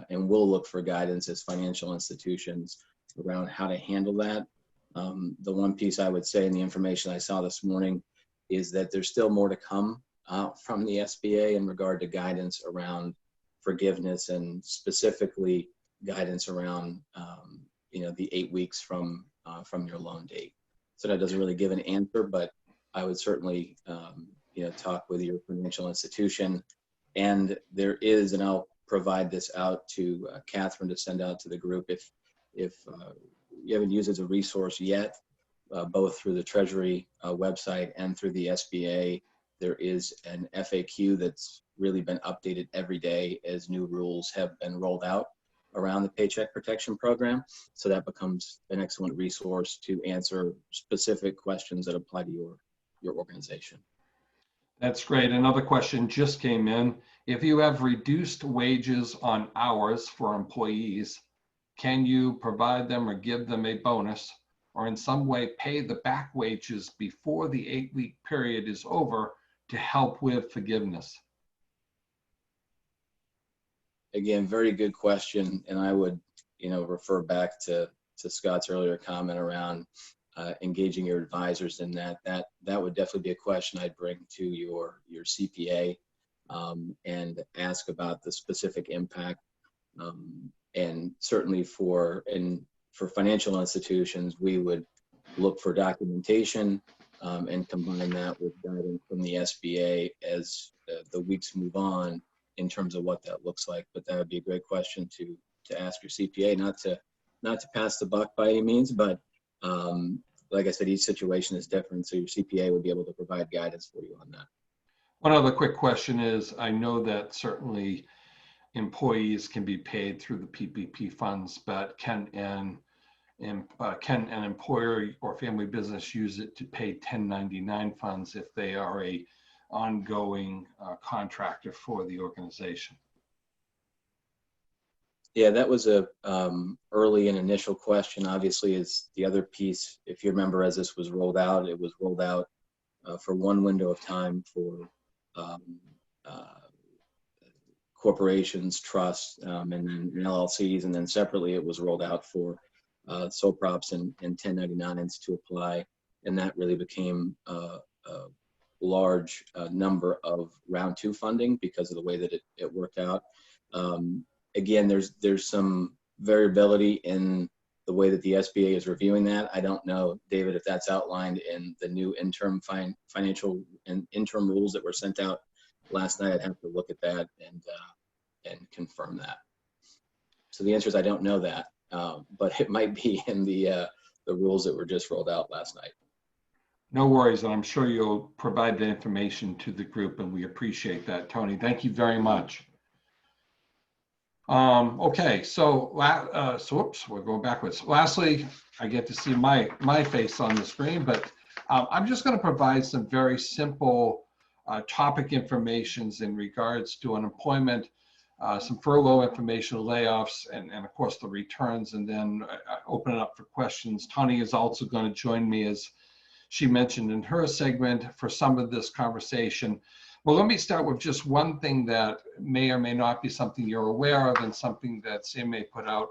and we'll look for guidance as financial institutions around how to handle that. The one piece I would say in the information I saw this morning is that there's still more to come from the SBA in regard to guidance around forgiveness and specifically guidance around the 8 weeks from your loan date. So that doesn't really give an answer, but I would certainly talk with your financial institution. And there is, and I'll provide this out to Catherine to send out to the group if you haven't used it as a resource yet, both through the Treasury website and through the SBA. There is an FAQ that's really been updated every day as new rules have been rolled out around the Paycheck Protection Program. So that becomes an excellent resource to answer specific questions that apply to your organization. That's great. Another question just came in. If you have reduced wages on hours for employees, can you provide them or give them a bonus or in some way pay the back wages before the 8-week period is over to help with forgiveness? Again, very good question. And I would, refer back to Scott's earlier comment around engaging your advisors in that would definitely be a question I'd bring to your CPA and ask about the specific impact. And certainly for financial institutions, we would look for documentation and combine that with guidance from the SBA as the weeks move on in terms of what that looks like. But that would be a great question to ask your CPA, not to pass the buck by any means, but like I said, each situation is different, so your CPA would be able to provide guidance for you on that. One other quick question is, I know that certainly employees can be paid through the PPP funds, but can an employer or family business use it to pay 1099 funds if they are a ongoing contractor for the organization? Yeah, that was a early and initial question. Obviously, is the other piece, if you remember, as this was rolled out, it was rolled out for one window of time for corporations, trusts, and then LLCs, and then separately it was rolled out for sole props and 1099s to apply, and that really became a large number of round two funding because of the way that it worked out. Again, there's some variability in the way that the SBA is reviewing that. I don't know, David, if that's outlined in the new interim financial and interim rules that were sent out last night. I'd have to look at that and confirm that. So the answer is I don't know that, but it might be in the rules that were just rolled out last night. No worries, and I'm sure you'll provide the information to the group, and we appreciate that, Tony. Thank you very much. Okay, so whoops, we're going backwards. Lastly, I get to see my face on the screen, but I'm just going to provide some very simple topic informations in regards to unemployment, some furlough information, layoffs, and of course the returns, and then open it up for questions. Tony is also going to join me, as she mentioned in her segment, for some of this conversation. Well, let me start with just one thing that may or may not be something you're aware of, and something that CMA put out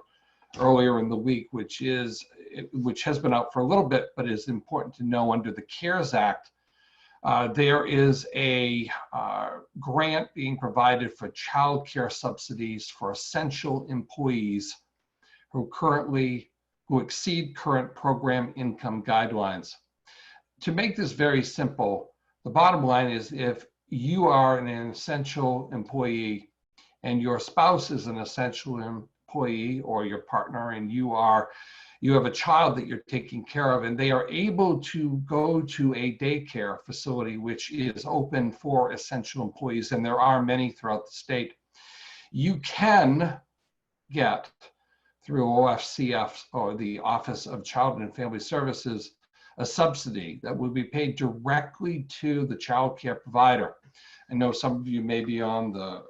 earlier in the week, which has been out for a little bit, but is important to know. Under the CARES Act, there is a grant being provided for child care subsidies for essential employees who exceed current program income guidelines. To make this very simple, the bottom line is, if you are an essential employee and your spouse is an essential employee, or your partner, and you have a child that you're taking care of, and they are able to go to a daycare facility which is open for essential employees, and there are many throughout the state, you can get through OFCF, or the Office of Child and Family Services, a subsidy that will be paid directly to the child care provider. I know some of you may be on the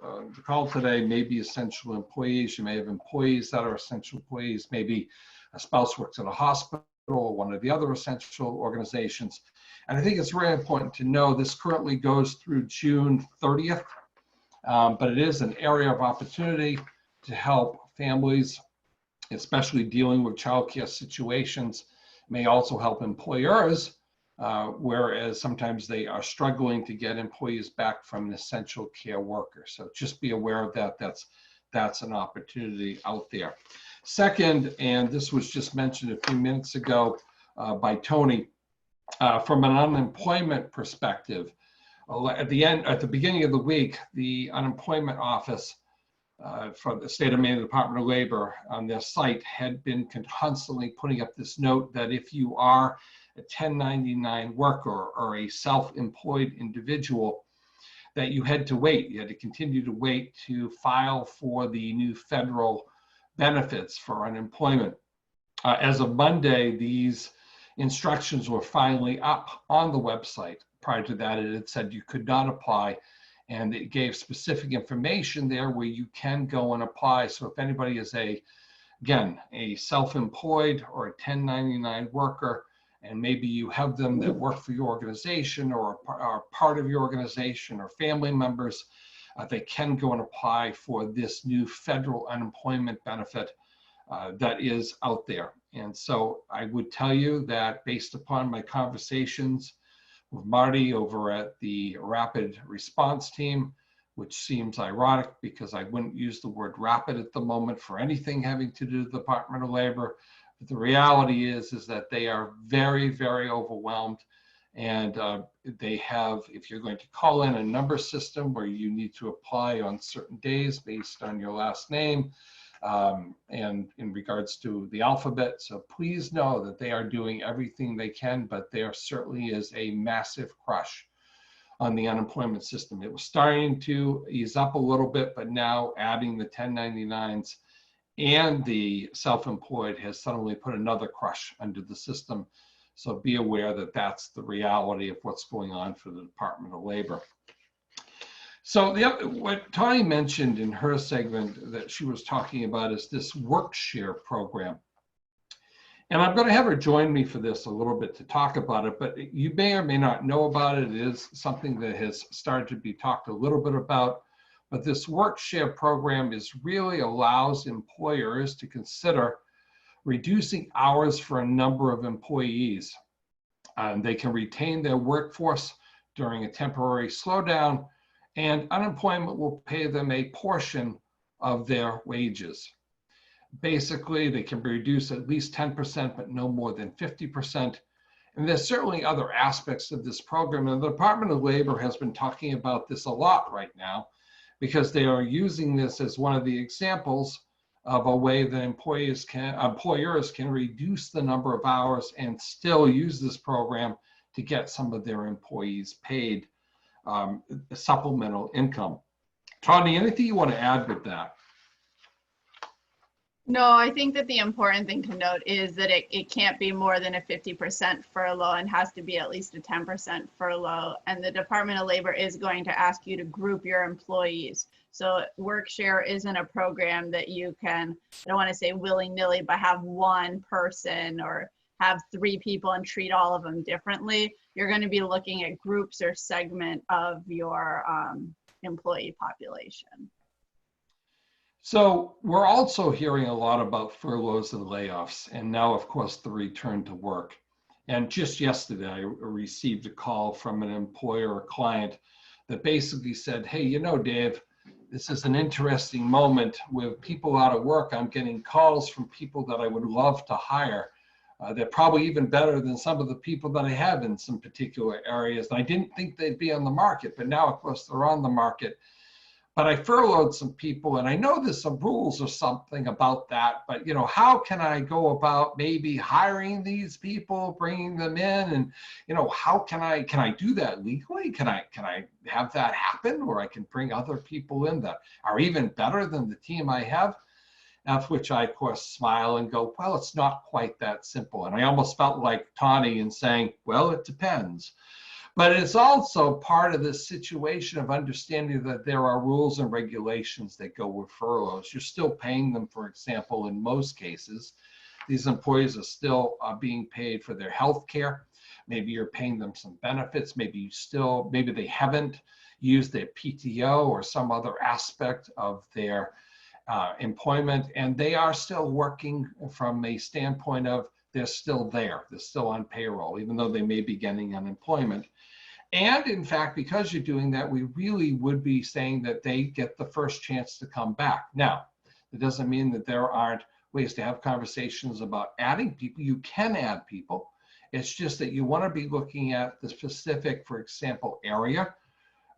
call today, may be essential employees. You may have employees that are essential employees. Maybe a spouse works at a hospital or one of the other essential organizations. And I think it's really important to know this currently goes through June 30th, but it is an area of opportunity to help families, especially dealing with childcare situations. May also help employers, whereas sometimes they are struggling to get employees back from an essential care worker. So just be aware of that. That's an opportunity out there. Second, and this was just mentioned a few minutes ago by Tony, from an unemployment perspective, at the beginning of the week, the unemployment office from the state of Maine, the Department of Labor, on their site had been constantly putting up this note that if you are a 1099 worker or a self-employed individual, that you had to wait. You had to continue to wait to file for the new federal benefits for unemployment. As of Monday, these instructions were finally up on the website. Prior to that, it had said you could not apply, and it gave specific information there where you can go and apply. So if anybody is a self-employed or a 1099 worker, and maybe you have them that work for your organization or are part of your organization or family members, they can go and apply for this new federal unemployment benefit that is out there. And so I would tell you that, based upon my conversations with Marty over at the Rapid Response Team, which seems ironic because I wouldn't use the word rapid at the moment for anything having to do with the Department of Labor. But the reality is that they are very, very overwhelmed. And they have, if you're going to call in a number system where you need to apply on certain days based on your last name, and in regards to the alphabet. So please know that they are doing everything they can, but there certainly is a massive crush on the unemployment system. It was starting to ease up a little bit, but now adding the 1099s and the self-employed has suddenly put another crush under the system. So be aware that that's the reality of what's going on for the Department of Labor. So what Tawny mentioned in her segment that she was talking about is this work share program. And I'm going to have her join me for this a little bit to talk about it, but you may or may not know about it. It is something that has started to be talked a little bit about. But this work share program really allows employers to consider reducing hours for a number of employees. They can retain their workforce during a temporary slowdown, and unemployment will pay them a portion of their wages. Basically, they can be reduced at least 10%, but no more than 50%. And there's certainly other aspects of this program. And the Department of Labor has been talking about this a lot right now, because they are using this as one of the examples of a way that employers can reduce the number of hours and still use this program to get some of their employees paid supplemental income. Tawny, anything you want to add with that? No, I think that the important thing to note is that it can't be more than a 50% furlough and has to be at least a 10% furlough. And the Department of Labor is going to ask you to group your employees. So WorkShare isn't a program that you can, I don't want to say willy-nilly, but have one person or have 3 people and treat all of them differently. You're going to be looking at groups or segment of your employee population. So we're also hearing a lot about furloughs and layoffs, and now, of course, the return to work. And just yesterday, I received a call from an employer or client that basically said, hey, you know, Dave, this is an interesting moment with people out of work. I'm getting calls from people that I would love to hire. They're probably even better than some of the people that I have in some particular areas. And I didn't think they'd be on the market, but now, of course, they're on the market. But I furloughed some people, and I know there's some rules or something about that, but you know, how can I go about maybe hiring these people, bringing them in, and you know, how can I do that legally? Can I have that happen, where I can bring other people in that are even better than the team I have? After which I, of course, smile and go, well, it's not quite that simple. And I almost felt like Tawny in saying, well, it depends. But it's also part of this situation of understanding that there are rules and regulations that go with furloughs. You're still paying them, for example, in most cases. These employees are still being paid for their health care. Maybe you're paying them some benefits. Maybe they haven't used their PTO or some other aspect of their employment, and they are still working from a standpoint of they're still there. They're still on payroll, even though they may be getting unemployment. And in fact, because you're doing that, we really would be saying that they get the first chance to come back. Now, it doesn't mean that there aren't ways to have conversations about adding people. You can add people. It's just that you want to be looking at the specific, for example, area.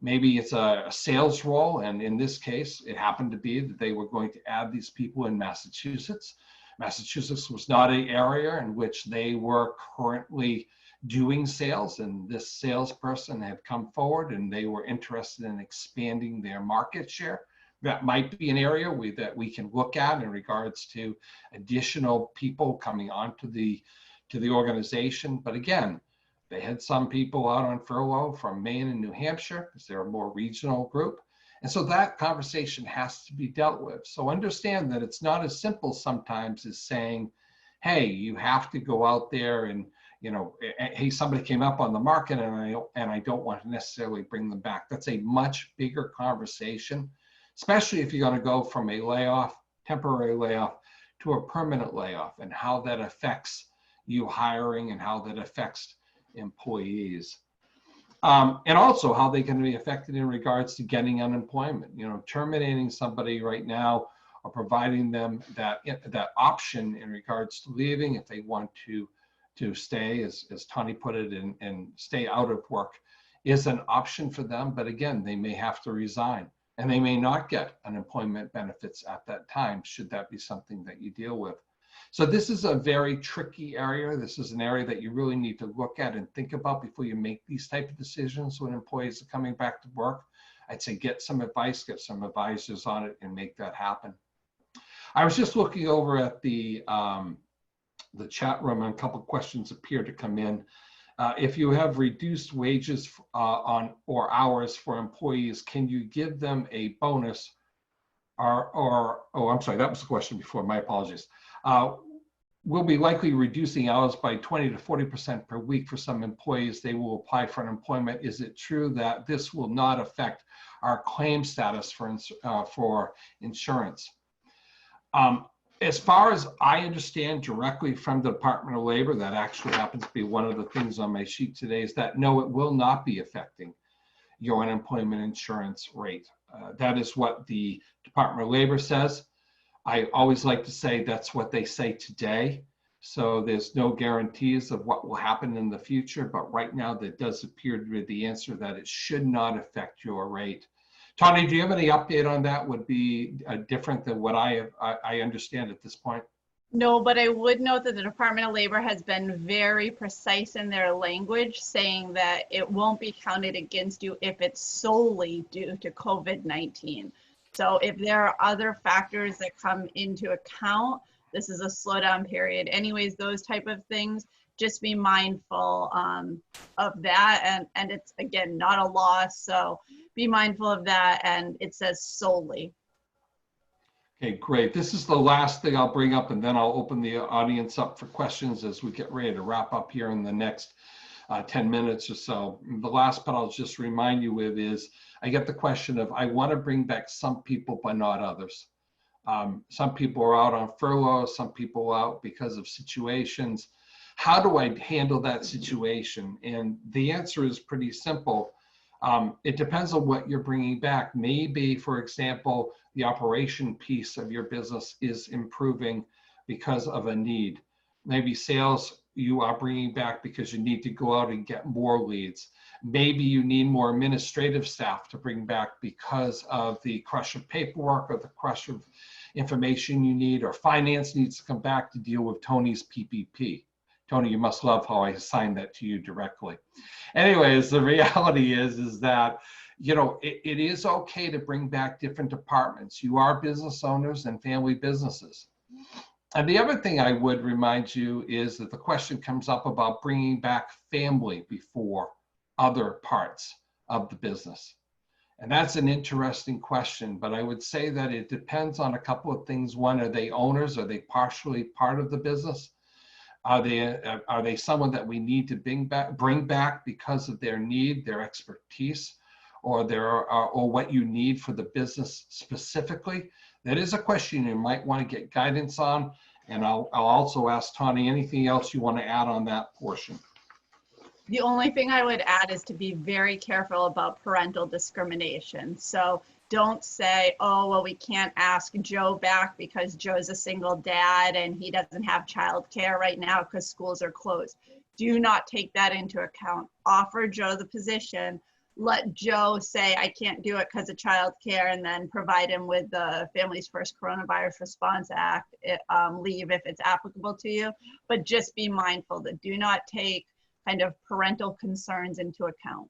Maybe it's a sales role, and in this case, it happened to be that they were going to add these people in Massachusetts. Massachusetts was not an area in which they were currently doing sales, and this salesperson had come forward and they were interested in expanding their market share. That might be an area that we can look at in regards to additional people coming onto the organization. But again, they had some people out on furlough from Maine and New Hampshire because they're a more regional group. And so that conversation has to be dealt with. So understand that it's not as simple sometimes as saying, hey, you have to go out there and, you know, hey, somebody came up on the market and I don't want to necessarily bring them back. That's a much bigger conversation, especially if you're going to go from a layoff, temporary layoff, to a permanent layoff, and how that affects you hiring and how that affects employees. And also how they can be affected in regards to getting unemployment. You know, terminating somebody right now or providing them that option in regards to leaving if they want to stay, as Tawny put it, and stay out of work is an option for them. But again, they may have to resign. and they may not get unemployment benefits at that time, should that be something that you deal with. So this is a very tricky area. This is an area that you really need to look at and think about before you make these type of decisions when employees are coming back to work. I'd say get some advice, get some advisors on it, and make that happen. I was just looking over at the chat room, and a couple of questions appear to come in. If you have reduced wages or hours for employees, can you give them a bonus? Oh, I'm sorry, that was the question before. My apologies. We'll be likely reducing hours by 20 to 40% per week for some employees. They will apply for unemployment. Is it true that this will not affect our claim status for insurance? As far as I understand directly from the Department of Labor, that actually happens to be one of the things on my sheet today, is that no, it will not be affecting your unemployment insurance rate. That is what the Department of Labor says. I always like to say that's what they say today. So there's no guarantees of what will happen in the future, but right now that does appear to be the answer, that it should not affect your rate. Tawny, do you have any update on that? Would be different than what I understand at this point? No, but I would note that the Department of Labor has been very precise in their language, saying that it won't be counted against you if it's solely due to COVID-19. So if there are other factors that come into account, this is a slowdown period. Anyways, those type of things, just be mindful of that. And it's, again, not a loss. So be mindful of that. And it says solely. Okay, great. This is the last thing I'll bring up, and then I'll open the audience up for questions as we get ready to wrap up here in the next 10 minutes or so. The last part I'll just remind you with is, I get the question of, I want to bring back some people, but not others. Some people are out on furlough, some people are out because of situations. How do I handle that situation? And the answer is pretty simple. It depends on what you're bringing back. Maybe, for example, the operation piece of your business is improving because of a need. Maybe sales you are bringing back because you need to go out and get more leads. Maybe you need more administrative staff to bring back because of the crush of paperwork or the crush of information you need, or finance needs to come back to deal with Tony's PPP. Tony, you must love how I assigned that to you directly. Anyways, the reality is that, you know, it is okay to bring back different departments. You are business owners and family businesses. And the other thing I would remind you is that the question comes up about bringing back family before other parts of the business. And that's an interesting question, but I would say that it depends on a couple of things. One, are they owners? Are they partially part of the business? Are they someone that we need to bring back because of their need, their expertise, or what you need for the business specifically? That is a question you might want to get guidance on. And I'll also ask Tawny, anything else you want to add on that portion? The only thing I would add is to be very careful about parental discrimination. So don't say, oh, well, we can't ask Joe back because Joe's a single dad and he doesn't have childcare right now because schools are closed. Do not take that into account. Offer Joe the position. Let Joe say, I can't do it because of childcare, and then provide him with the Families First Coronavirus Response Act leave if it's applicable to you. But just be mindful that do not take kind of parental concerns into account.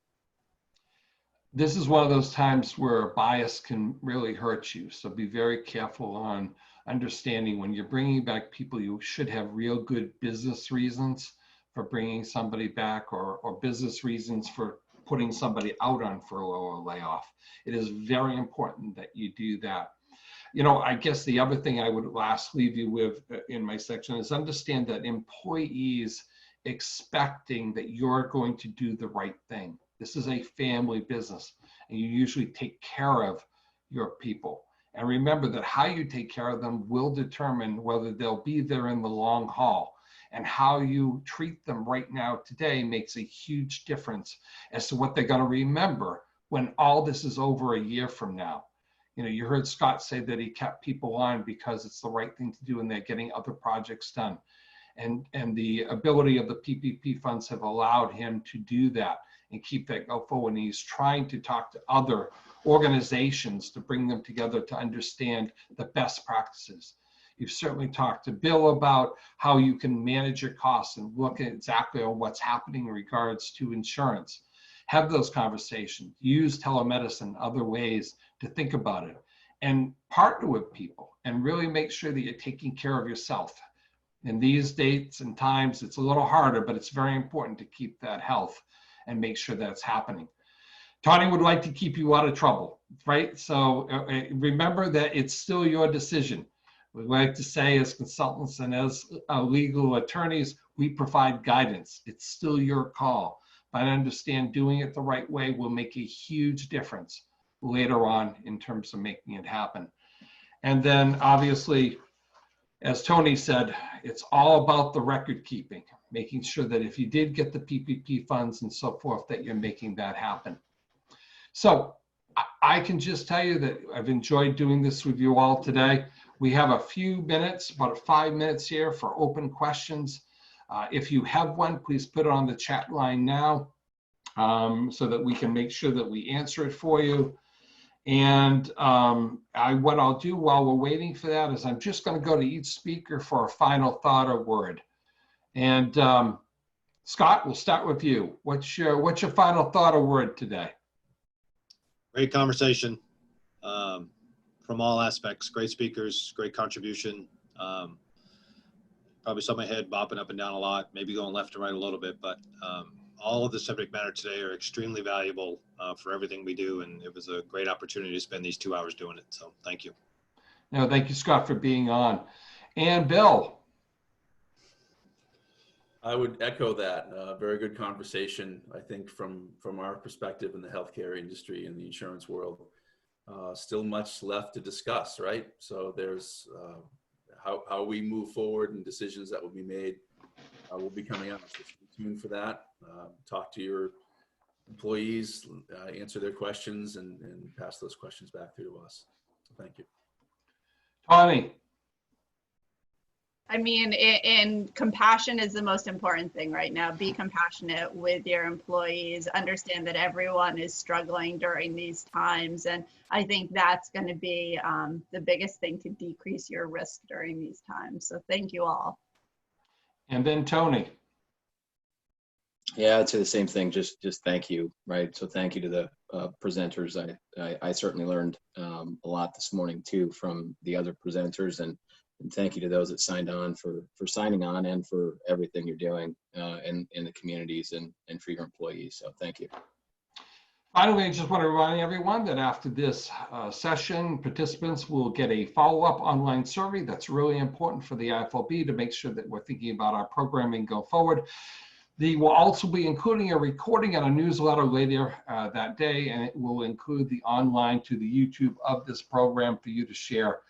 This is one of those times where bias can really hurt you. So be very careful on understanding when you're bringing back people, you should have real good business reasons for bringing somebody back, or business reasons for putting somebody out on furlough or layoff. It is very important that you do that. You know, I guess the other thing I would last leave you with in my section is understand that employees expecting that you're going to do the right thing. This is a family business, and you usually take care of your people. And remember that how you take care of them will determine whether they'll be there in the long haul. And how you treat them right now today makes a huge difference as to what they're going to remember when all this is over a year from now. You know, you heard Scott say that he kept people on because it's the right thing to do and they're getting other projects done. And the ability of the PPP funds have allowed him to do that. and keep that go forward. And he's trying to talk to other organizations to bring them together to understand the best practices. You've certainly talked to Bill about how you can manage your costs and look at exactly on what's happening in regards to insurance. Have those conversations, use telemedicine, other ways to think about it, and partner with people and really make sure that you're taking care of yourself. In these dates and times, it's a little harder, but it's very important to keep that health and make sure that's happening. Tawny would like to keep you out of trouble, right? So remember that it's still your decision. We like to say as consultants and as legal attorneys, we provide guidance. It's still your call. But I understand doing it the right way will make a huge difference later on in terms of making it happen. And then obviously, as Tony said, it's all about the record keeping, making sure that if you did get the PPP funds and so forth, that you're making that happen. So I can just tell you that I've enjoyed doing this with you all today. We have a few minutes, about 5 minutes here for open questions. If you have one, please put it on the chat line now so that we can make sure that we answer it for you. And what I'll do while we're waiting for that is I'm just going to go to each speaker for a final thought or word. And Scott, we'll start with you. What's your final thought or word today? Great conversation from all aspects. Great speakers, great contribution. Probably saw my head bopping up and down a lot, maybe going left and right a little bit, but all of the subject matter today are extremely valuable for everything we do, and it was a great opportunity to spend these 2 hours doing it. So thank you. No, thank you, Scott, for being on. And Bill. I would echo that. Very good conversation. I think from our perspective in the healthcare industry and the insurance world, still much left to discuss, right? So there's how we move forward and decisions that will be made will be coming up. So stay tuned for that. Talk to your employees, answer their questions, and pass those questions back through to us. So thank you. Tawny. I mean, and compassion is the most important thing right now. Be compassionate with your employees. Understand that everyone is struggling during these times. And I think that's going to be the biggest thing to decrease your risk during these times. So thank you all. And then Tony. Yeah, I'd say the same thing. Just thank you, right? So thank you to the presenters. I certainly learned a lot this morning too from the other presenters, and thank you to those that signed on for signing on and for everything you're doing in the communities and for your employees. So thank you. Finally, I just want to remind everyone that after this session, participants will get a follow-up online survey that's really important for the IFLB to make sure that we're thinking about our programming go forward. They will also be including a recording and a newsletter later that day, and it will include the online to the YouTube of this program for you to share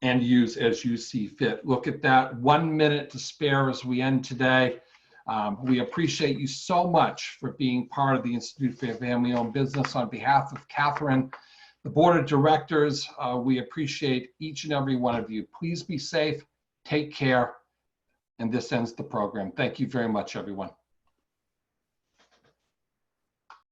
and use as you see fit. Look at that, 1 minute to spare as we end today. We appreciate you so much for being part of the Institute for Family-Owned Business. On behalf of Catherine, the board of directors, we appreciate each and every one of you. Please be safe, take care, and this ends the program. Thank you very much, everyone.